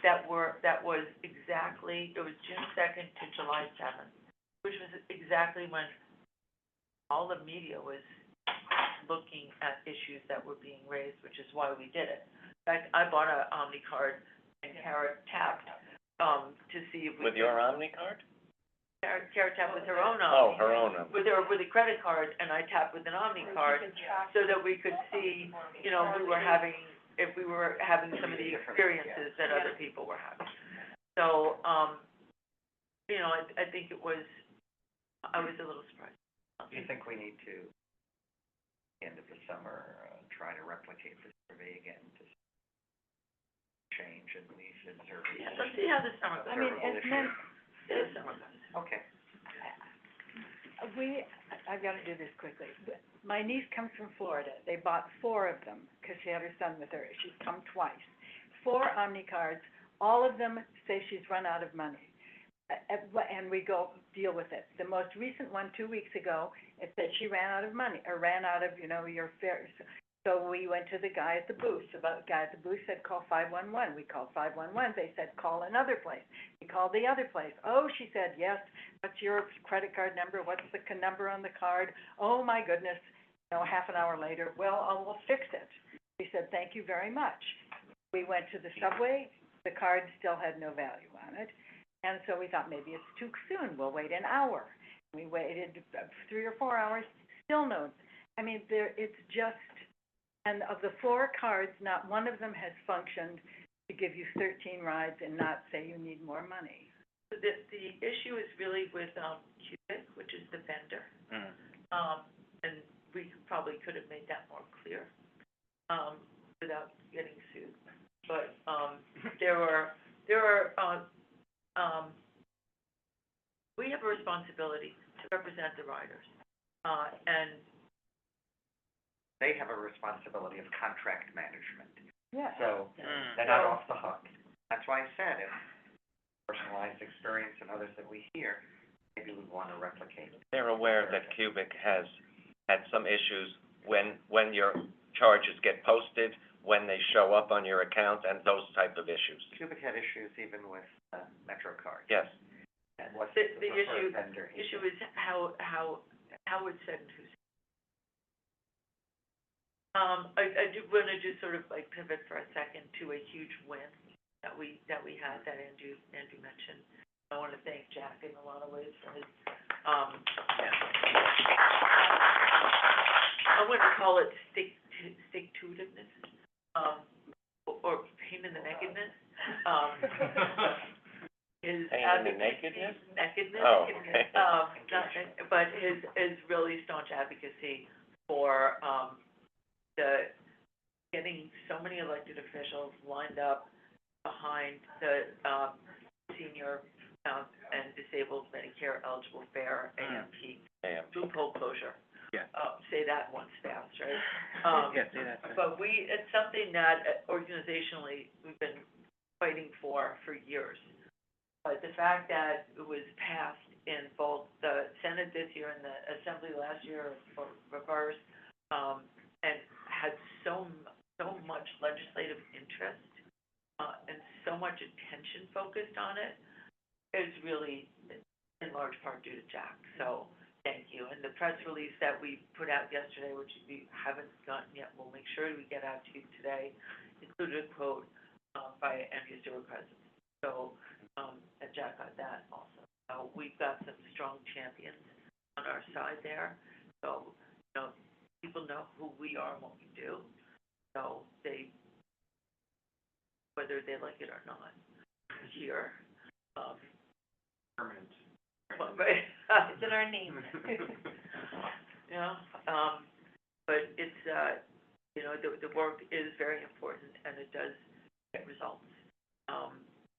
that was exactly, it was June 2nd to July 7th, which was exactly when all the media was looking at issues that were being raised, which is why we did it. In fact, I bought a Omni card and Kara tapped, to see if we With your Omni card? Kara tapped with her own Omni. Oh, her own. With a credit card, and I tapped with an Omni card, so that we could see, you know, if we were having some of the experiences that other people were having. So, you know, I think I was a little surprised. Do you think we need to, end of the summer, try to replicate the survey again to change at least observe? Yeah, let's see how the summer goes. I mean, it's meant, Okay. I've got to do this quickly. My niece comes from Florida. They bought 4 of them because she had her son with her. She's come twice. 4 Omni cards. All of them say she's run out of money. And we go deal with it. The most recent one, 2 weeks ago, it said she ran out of money, or ran out of, you know, your fares. So we went to the guy at the booth. The guy at the booth said, call 511. We called 511. They said, call another place. We called the other place. Oh, she said, yes, what's your credit card number? What's the number on the card? Oh, my goodness. You know, half an hour later, well, we'll fix it. We said, thank you very much. We went to the subway. The card still had no value on it. And so we thought maybe it's too soon. We'll wait an hour. We waited 3 or 4 hours, still no. I mean, it's just, and of the 4 cards, not one of them has functioned to give you 13 rides and not say you need more money. The issue is really with Cubic, which is the vendor. And we probably could have made that more clear without getting sued. But we have a responsibility to represent the riders, and they have a responsibility of contract management. Yeah. So they're not off the hook. That's why I said if personalized experience and others that we hear, maybe we want to replicate it. They're aware that Cubic has had some issues when your charges get posted, when they show up on your account, and those type of issues. Cubic had issues even with MetroCard. Yes. And what's the preferred vendor? issue is how it's said and who's. I do want to just sort of like pivot for a second to a huge win that we had that Andrew mentioned. I want to thank Jack in a lot of ways for his I wouldn't call it stick-to-itiveness, or pain in the nakedness. His Pain in the nakedness? Nakedness. Oh, okay. But his really staunch advocacy for getting so many elected officials lined up behind the senior and disabled Medicare eligible fare AMP loophole closure. Yeah. Say that once fast, right? Yeah, say that. But it's something that organizationally we've been fighting for years. But the fact that it was passed in both the Senate this year and the Assembly last year, or reverse, and had so much legislative interest, and so much attention focused on it, is really in large part due to Jack. So thank you. And the press release that we put out yesterday, which we haven't gotten yet, we'll make sure we get out to you today, included a quote by Andrew Stewart President. So, and Jack got that also. So we've got some strong champions on our side there. So, you know, people know who we are and what we do. So whether they like it or not, here, Permanent. right? It's in our name. Yeah, but it's you know, the work is very important and it does get results.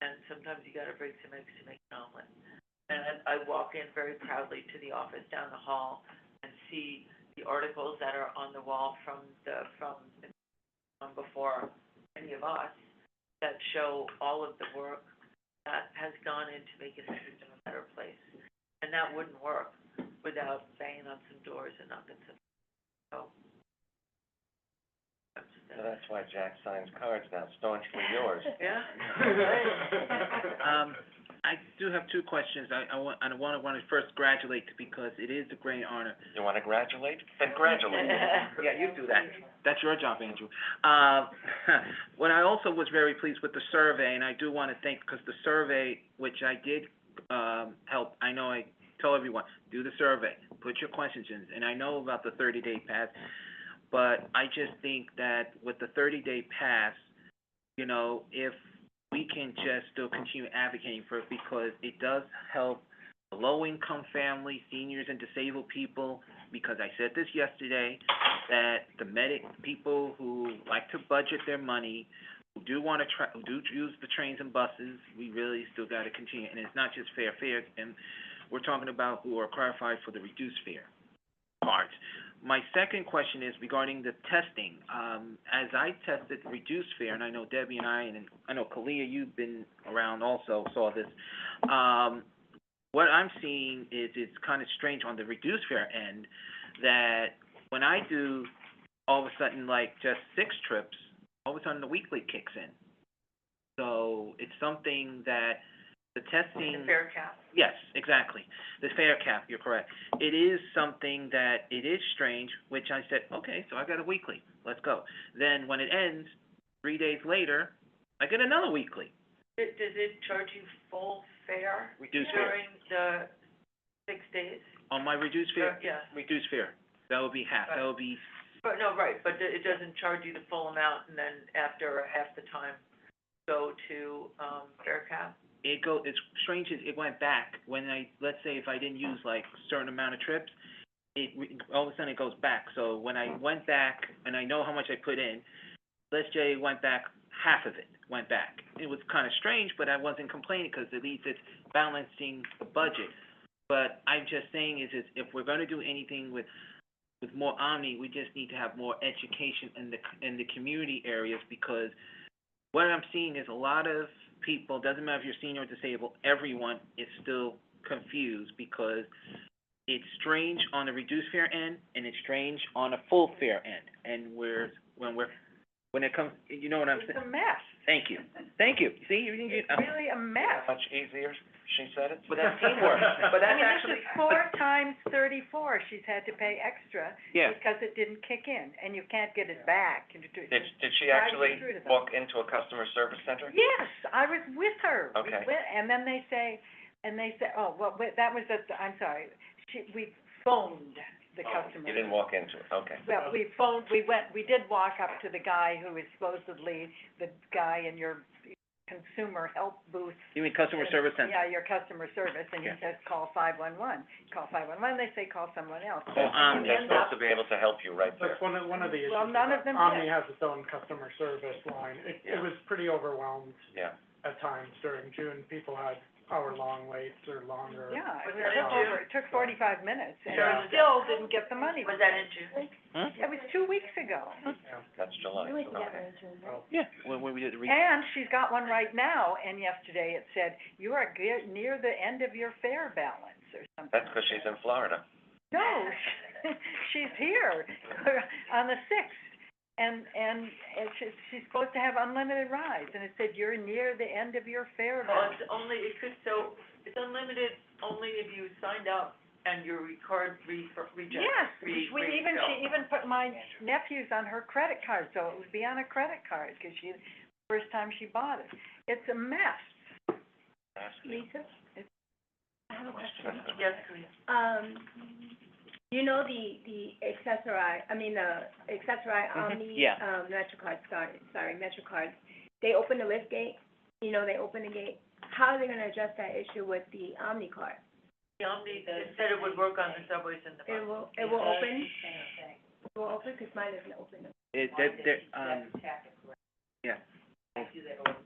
And sometimes you gotta break some eggs to make an omelet. And I walk in very proudly to the office down the hall and see the articles that are on the wall from before any of us that show all of the work that has gone into making the system a better place. And that wouldn't work without banging on some doors and knocking some, so. So that's why Jack signs cards now, staunchly yours. Yeah. I do have two questions. I want to first congratulate because it is a great honor. You wanna congratulate? Then congratulate. Yeah, you do that. That's your job, Andrew. What I also was very pleased with the survey, and I do want to thank, because the survey, which I did, help, I know I tell everyone, do the survey, put your questions in, and I know about the 30-day pass, but I just think that with the 30-day pass, you know, if we can just still continue advocating for it, because it does help the low-income families, seniors, and disabled people, because I said this yesterday, that the people who like to budget their money, who do use the trains and buses, we really still got to continue. And it's not just fair fares, and we're talking about who are qualified for the reduced fare cards. My second question is regarding the testing. As I tested reduced fare, and I know Debbie and I know Kalia, you've been around also, saw this. What I'm seeing is it's kind of strange on the reduced fare end that when I do all of a sudden like just 6 trips, all of a sudden the weekly kicks in. So it's something that the testing. The fare cap. Yes, exactly. The fare cap, you're correct. It is something that it is strange, which I said, okay, so I got a weekly, let's go. Then when it ends, 3 days later, I get another weekly. Does it charge you full fare? Reduced fare. During the 6 days? On my reduced fare? Yeah. Reduced fare. That would be half. That would be. But it doesn't charge you the full amount and then after half the time go to, fare cap? It's strange, it went back when let's say if I didn't use like a certain amount of trips, all of a sudden it goes back. So when I went back, and I know how much I put in, let's say it went back, half of it went back. It was kind of strange, but I wasn't complaining because at least it's balancing the budget. But I'm just saying is if we're going to do anything with more Omni, we just need to have more education in the community areas, because what I'm seeing is a lot of people, doesn't matter if you're senior or disabled, everyone is still confused because it's strange on the reduced fare end and it's strange on a full fare end. And when it comes, you know what I'm saying? It's a mess. Thank you. See, It's really a mess. Much easier, she said it. But that's teamwork. But that's actually. This is 4 times 34 she's had to pay extra. Yeah. Because it didn't kick in, and you can't get it back. Did she actually walk into a customer service center? Yes, I was with her. Okay. We went, and then they say, oh, well, that was I'm sorry, we phoned the customer. You didn't walk into it, okay. Well, we did walk up to the guy who is supposedly the guy in your consumer help booth. You mean customer service center? Yeah, your customer service, and he says, call 511. Call 511, they say, call someone else. They're supposed to be able to help you right there. That's one of the issues. Well, none of them Omni did. has its own customer service line. It was pretty overwhelmed. Yeah. At times during June, people had hour-long waits or longer. Yeah, Was that in June? it took 45 minutes, and Yeah. we still didn't get the money. Was that in June? It was 2 weeks ago. That's July. Yeah, when we did the And she's got one right now, and yesterday it said, you are near the end of your fare balance, or something. That's because she's in Florida. No, she's here on the 6th, and she's supposed to have unlimited rides, and it said, you're near the end of your fare Well, balance. it's unlimited only if you signed up and your card rejected. Yes, she even put my nephew's on her credit card, so it would be on a credit card, because first time she bought it. It's a mess. Lisa? I have a question. Yes, please. You know the accessori Omni, MetroCard, they open the lift gate, they open the gate. How are they gonna address that issue with the Omni card? The Omni, it said it would work on the subways and the buses. It will open? It will open, 'cause mine isn't open. Yeah.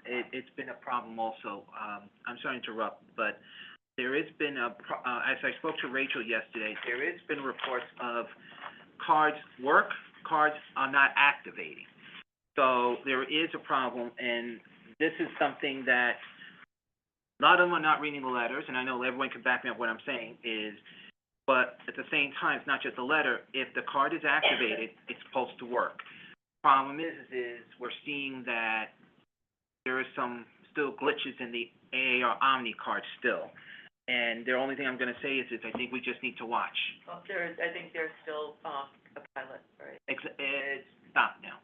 It's been a problem also. I'm sorry to interrupt, but there has been as I spoke to Rachel yesterday, there has been reports of cards are not activating. So there is a problem, and this is something that a lot of them are not reading the letters, and I know everyone can back me up what I'm saying but at the same time, it's not just a letter. If the card is activated, it's supposed to work. Problem is we're seeing that there is some still glitches in the AAR Omni card still. And the only thing I'm gonna say is I think we just need to watch. Well, I think there's still, a pilot, right? It's stopped now.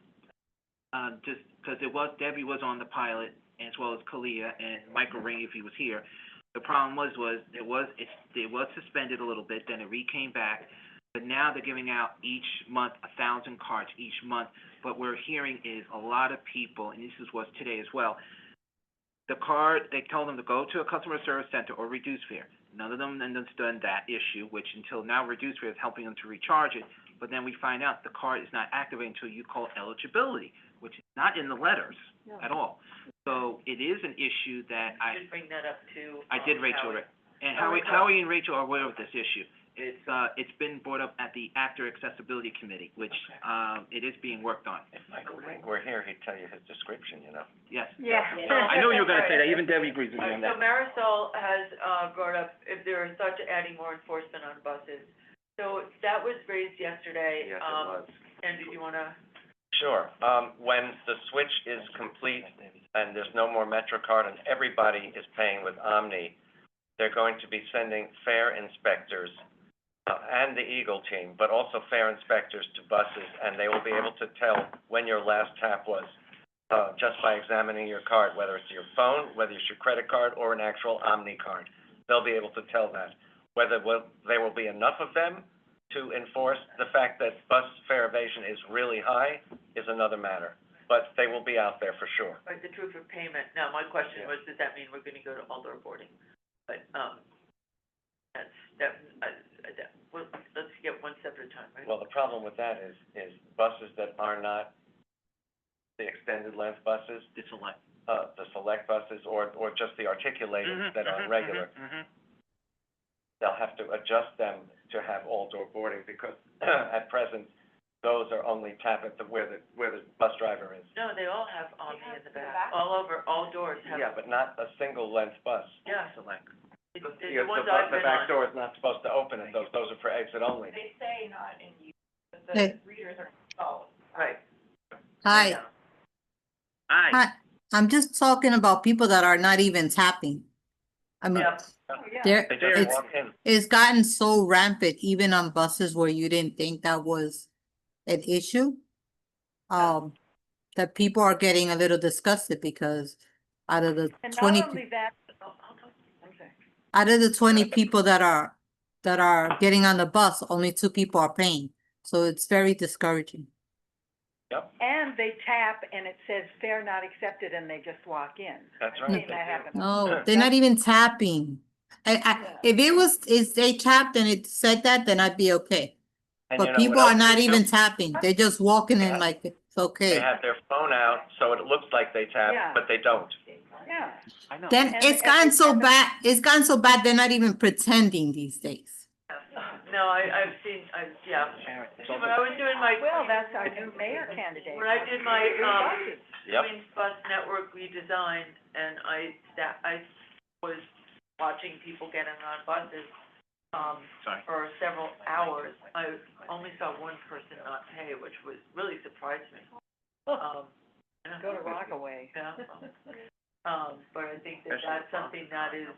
Just because Debbie was on the pilot, as well as Kalia and Michael Ring if he was here. The problem was it was suspended a little bit, then it came back, but now they're giving out each month 1,000 cards each month. What we're hearing is a lot of people, and this was today as well, the card, they told them to go to a customer service center or reduce fare. None of them understood that issue, which until now reduce fare is helping them to recharge it, but then we find out the card is not activated until you call eligibility, which is not in the letters at all. So it is an issue that I should bring that up to, I did, Rachel, Howie. and Howie and Rachel are aware of this issue. It's been brought up at the Actor Accessibility Committee, which, it is being worked on. If Michael Ring were here, he'd tell you his description, Yes. Yeah. I knew you were gonna say that, even Debbie agrees with me on So that. Marisol has, brought up if there is such adding more enforcement on buses. So that was raised yesterday. Yes, it was. And did you wanna? Sure. When the switch is complete and there's no more MetroCard and everybody is paying with Omni, they're going to be sending fare inspectors and the Eagle team, but also fare inspectors to buses, and they will be able to tell when your last tap was, just by examining your card, whether it's your phone, whether it's your credit card, or an actual Omni card. They'll be able to tell that. Whether there will be enough of them to enforce the fact that bus fare evasion is really high is another matter, but they will be out there for sure. Right, the proof of payment. Now, my question was, does that mean we're gonna go to all-door boarding? But, well, let's get one step at a time, right? Well, the problem with that is buses that are not the extended length buses, The select buses, or just the articulated that are regular, they'll have to adjust them to have all-door boarding, because at present, those are only tap at where the bus driver is. No, they all have Omni in the back, all over, all doors have. Yeah, but not a single length bus. Yeah. Select. The Because ones I've the been back on. door is not supposed to open at those are for exit only. They say not in use, but the Hey. readers are installed. Right. Hi, Yeah. hi. I'm just talking about people that are not even tapping. I mean, Yep. there, They just it's, walk in. it's gotten so rampant, even on buses where you didn't think that was an issue. That people are getting a little disgusted because out of the And 20, not only that, out of the 20 people that are getting on the bus, only 2 people are paying. So it's very discouraging. Yep, and they tap and it says fare not accepted and they just walk in. that's I've right. seen that happen. No, they're not even tapping. If they tapped and it said that, then I'd be okay. And you But know people what are else not they do? even tapping. They're just walking in Yeah. like it's They okay. have their phone out, so it looks like they tap, Yeah. but they don't. Yeah. I know. Then And- it's and gotten they so tap- bad, they're not even pretending these days. No, I've seen, yeah. See, when I was doing my. Well, that's our new mayor candidate. When I did my, Yep. Queens Bus Network redesign, and I was watching people getting on buses, Sorry. for several hours. I only saw one person not pay, which really surprised me. Yeah. Go to Rockaway. Yeah. But I think that's something that is,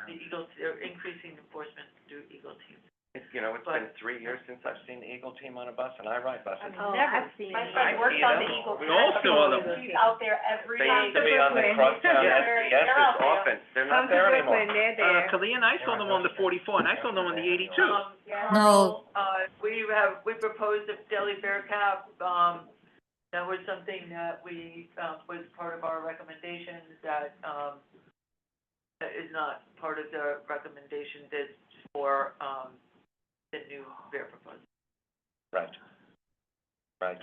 the Eagle, they're increasing enforcement through Eagle Team. It's been 3 years since I've seen the Eagle team on a bus, and I ride buses. Never seen My it. friend works see on them. the Eagle. We all saw them. She's out there every They day. used to be on the crosstown SBSs often. They're not there anymore. They're there. Kalia and I saw them on the 44, and I saw them on the 82. No. We proposed a daily fare cap, that was something that we, was part of our recommendations that that is not part of the recommendation that's for, the new fare proposal. Right. Right.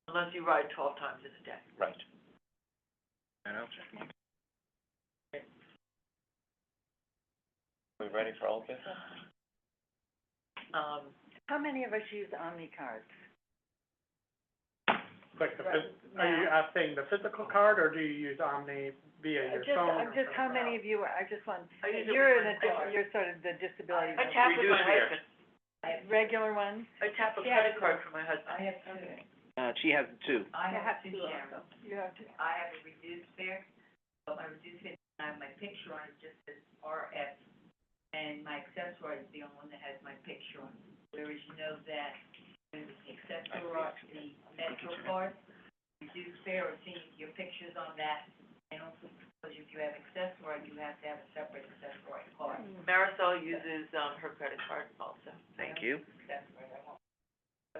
unless you ride 12 times in a day. Right. And I'll check my. We ready for old business? How many of us use Omni cards? Like Right, are you now. asking the physical card, or do you use Omni via your phone? I'm just, how many of you, I just want, I use it you're with in my card. you're sort of the disability. I tap with my husband. Regular ones? I tap a credit card for my husband. I have two. She has two. I You have have two to also. You have to. I have a reduced fare, but my reduced fare, I have my picture on it, just says RF. And my accessory is the only one that has my picture on it. Whereas you know that when the accessory, the Metro card, reduced fare, or seeing your pictures on that. And also, because if you have accessory, you have to have a separate accessory card. Marisol uses, her credit card also. Thank you. Accessory, I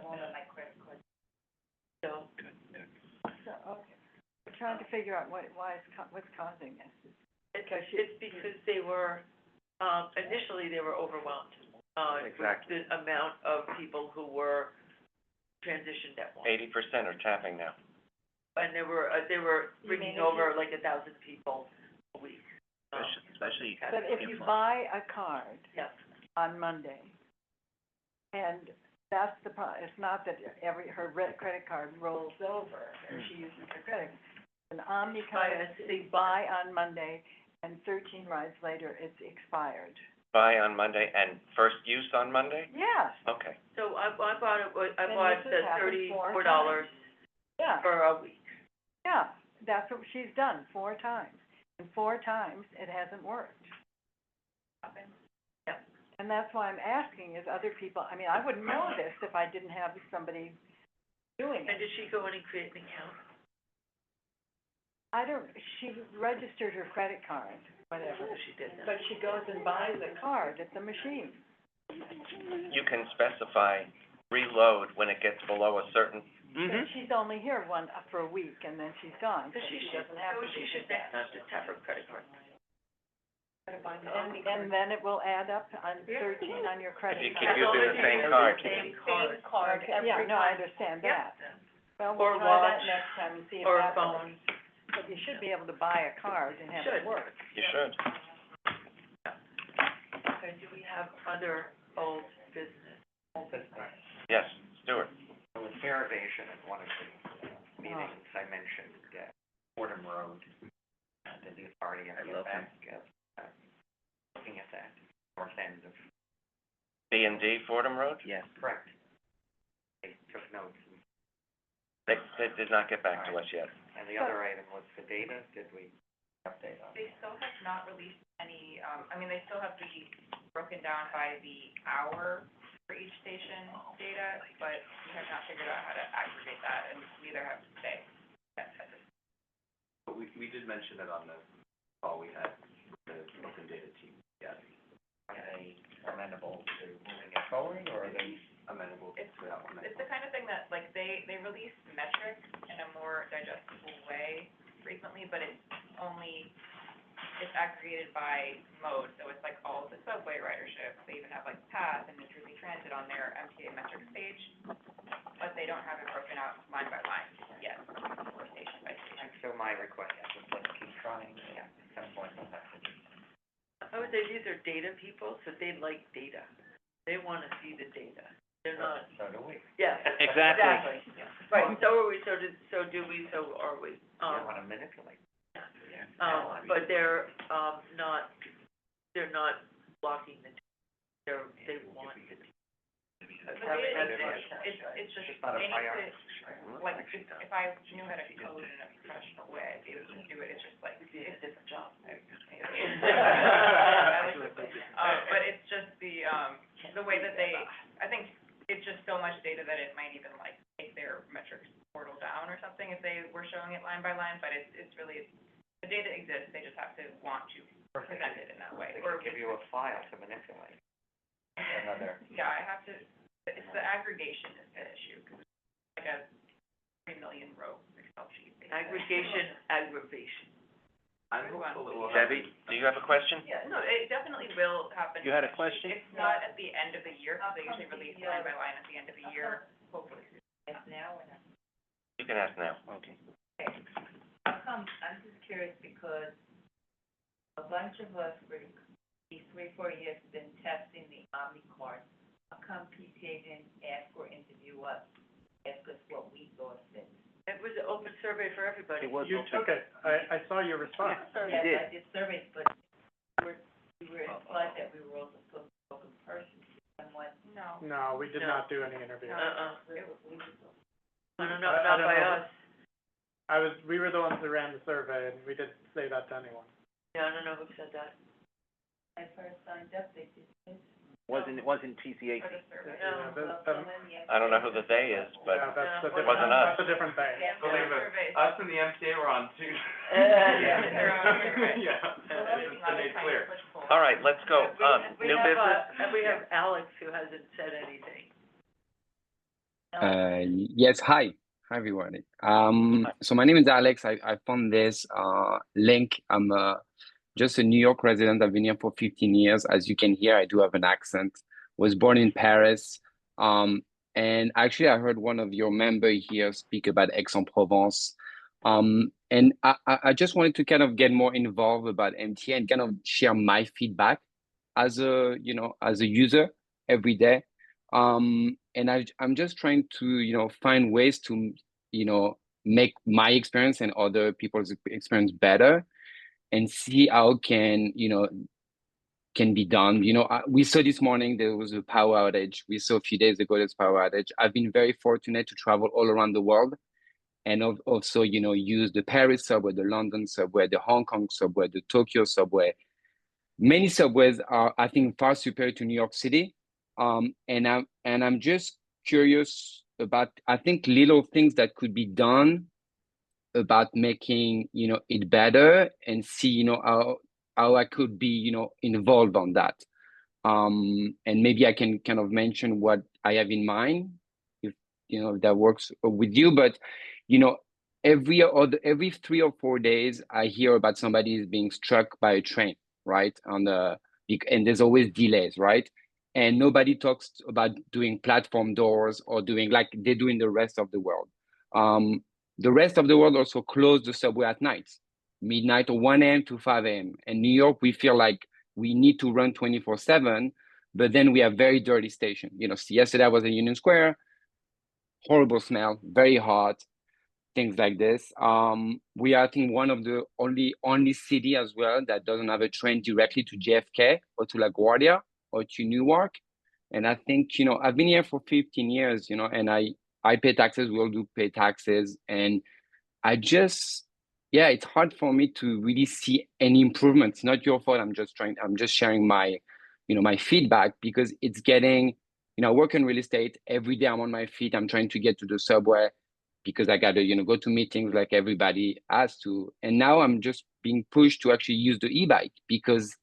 won't have my credit card. So, So, okay. We're trying to figure out what's causing this. it's because they were, initially they were overwhelmed, Exactly. with the amount of people who were transitioned at once. 80% are tapping now. And they were bringing over like 1,000 people a week. Especially. But if you buy a card Yes. on Monday, and that's the it's not that her credit card rolls over, or she uses her credit. An Omni card, they buy on Monday, and 13 rides later, it's expired. Buy on Monday and first use on Monday? Yes. Okay. So I bought I And bought this has the happened $34 Yeah, for a week. yeah, that's what she's done 4 times, and 4 times it hasn't worked. Yeah. And that's why I'm asking, is other people, I mean, I wouldn't know this if I didn't have somebody doing And it. did she go in and create an account? She registered her credit card, whatever, She did that. but she goes and buys a card at the machine. You can specify reload when it gets below a certain, But she's only here for a week, and then she's gone, so So she should, doesn't have to she be should there. just tap her credit card. And then it will add up on 13 on your credit if you card. keep using the same card. Same card Okay, yeah, no, I understand that. Well, Or we'll try watch, that next time and see if or a that phone. works. But you should be able to buy a card and have Should. it work. You should. Okay, do we have other old business? Yes, Stuart. On the fare evasion at one of the meetings, I mentioned, Fordham Road, did the authority ever get back, looking at that, north end of. B&D Fordham Road? Yes. Correct. They took notes, They did not get back to us yet. and the other item was the data, did we update on? They still have not released any, they still have to be broken down by the hour for each station data, but we have not figured out how to aggregate that, and neither have today. But we did mention it on the call we had, the open data team, yes. Are they amenable to moving it forward, or are they amenable to that one? It's the kind of thing that, like, they release metrics in a more digestible way recently, but it's aggregated by mode, so it's like all of the subway ridership, they even have like path and New Jersey Transit on their MTA metrics page, but they don't have it broken out line by line yet, or station by station. And so my request is let's keep trying, at some point we'll have to do. I would say these are data people, so they like data. They wanna see the data. They're not, So do we. yeah. Exactly. Right, so are we, so do we, so are we. You don't wanna manipulate. But they're, they're not blocking the, they want it. It's just, It's not a they need priority. to, like, if I knew how to code in a professional way, I'd be able to do it, it's just like, It'd be a different job. But it's just the way that they, I think it's just so much data that it might even like take their metrics portal down or something if they were showing it line by line, but it's really, the data exists, they just have to want to present it in that way. They can give you a file to manipulate. Another. Yeah, I have to, it's the aggregation is the issue, 'cause it's like a 3 million row Excel sheet. Aggregation, aggravation. I'm hopeful it will Debbie, do you have a question? Yeah, no, it definitely will happen. You had a question? It's not at the end of the year, because they usually release line by line at the end of the year, hopefully. It's now or not? You can ask now. Okay. I'm just curious because a bunch of us for these 3-4 years have been testing the Omni card. How come PTA didn't ask or interview us, ask us what we thought of it? It was an open survey for everybody. It was You took it. I saw your response. Yes, did. I did surveys, but we were implied that we were also supposed to talk in person to someone. No. No, we did not do any interviews. I don't know, I not don't by know. us. We were the ones who ran the survey, and we didn't say that to anyone. Yeah, I don't know who said that. I first signed up, they did this. Wasn't TCA. Yeah, I don't know who the they is, but yeah, that's a it different, wasn't us. that's a different thing. Believe it, us and the MTA were on too. Yeah. Yeah, it's been made clear. All right, let's go. We New have, business? we have Alex who hasn't said anything. Yes, hi. Hi, everyone. So my name is Alex. I found this link. I'm just a New York resident. I've been here for 15 years. As you can hear, I do have an accent. Was born in Paris. And actually, I heard one of your members here speak about Aix-en-Provence. And I just wanted to kind of get more involved about MTA and kind of share my feedback as a user every day. And I'm just trying to, find ways to, make my experience and other people's experience better and see how can be done. We saw this morning there was a power outage. We saw a few days ago there's power outage. I've been very fortunate to travel all around the world and also, use the Paris subway, the London subway, the Hong Kong subway, the Tokyo subway. Many subways are, I think, far superior to New York City. And I'm just curious about, I think, little things that could be done about making, it better and see, how I could be, involved on that. And maybe I can kind of mention what I have in mind, if that works with you. But every 3 or 4 days, I hear about somebody is being struck by a train, right? And there's always delays, right? And nobody talks about doing platform doors or doing like they do in the rest of the world. The rest of the world also close the subway at night, midnight or 1 a.m. to 5 a.m. In New York, we feel like we need to run 24/7, but then we have very dirty station. Yesterday I was in Union Square, horrible smell, very hot, things like this. We are, I think, one of the only city as well that doesn't have a train directly to JFK or to LaGuardia or to Newark. And I think, I've been here for 15 years, and I pay taxes, we all do pay taxes. And I just, it's hard for me to really see any improvements. Not your fault. I'm just sharing my, my feedback because it's getting, I work in real estate. Every day I'm on my feet. I'm trying to get to the subway because I got to, go to meetings like everybody has to. And now I'm just being pushed to actually use the e-bike because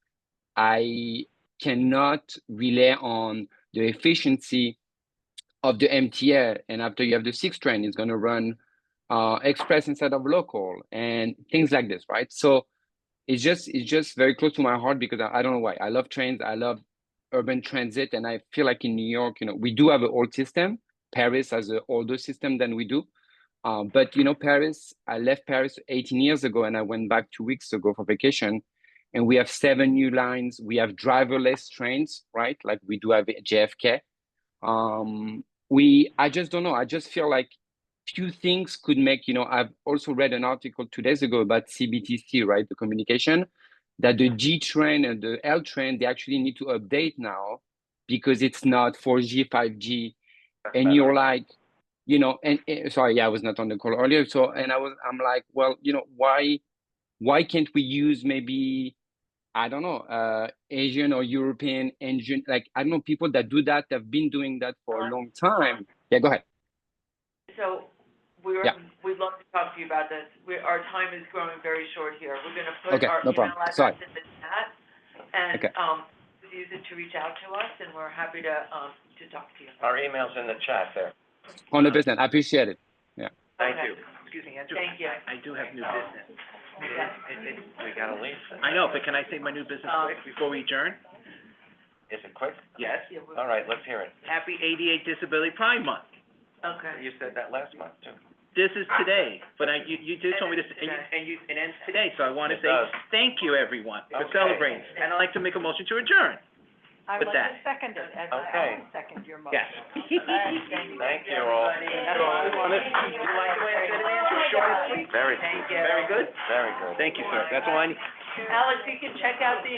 I cannot rely on the efficiency of the MTA. And after you have the 6th train, it's going to run express instead of local and things like this, right? So it's just very close to my heart because I don't know why. I love trains. I love urban transit. And I feel like in New York, we do have an old system. Paris has an older system than we do. But, Paris, I left Paris 18 years ago and I went back 2 weeks ago for vacation. And we have 7 new lines. We have driverless trains, right? Like we do have JFK. I just don't know. I just feel like few things could make, I've also read an article 2 days ago about CBTC, right? The communication, that the G train and the L train, they actually need to update now because it's not 4G, 5G. And you're like, sorry, I was not on the call earlier. So, I'm like, well, why can't we use maybe, I don't know, Asian or European engine, like, I don't know, people that do that, have been doing that for a long time. Yeah, go ahead. So we'd love to talk to you about this. Our time is growing very short here. We're going to put our email address in the chat and use it to reach out to us, and we're happy to talk to you. Our email's in the chat there. 100%. I appreciate it. Yeah. Thank you. Excuse me, Andrew. Thank you. I do have new business. We gotta leave. I know, but can I say my new business quick before we adjourn? Is it quick? Yes. All right, let's hear it. Happy 88 Disability Pride Month. Okay. You said that last month too. this is today, but you did told me this, and it ends today, so I want to It say does. thank you, everyone, for Okay. celebrating. And I'd like to make a motion to adjourn. I With would like that. to second it, as Okay. I will second your motion. Yes. Thank you all. That's all we wanted. You like the way I said it, Nancy? Short and sweet? Very, Very good? very good. Thank you, sir. That's all I need. Alex, you can check out the,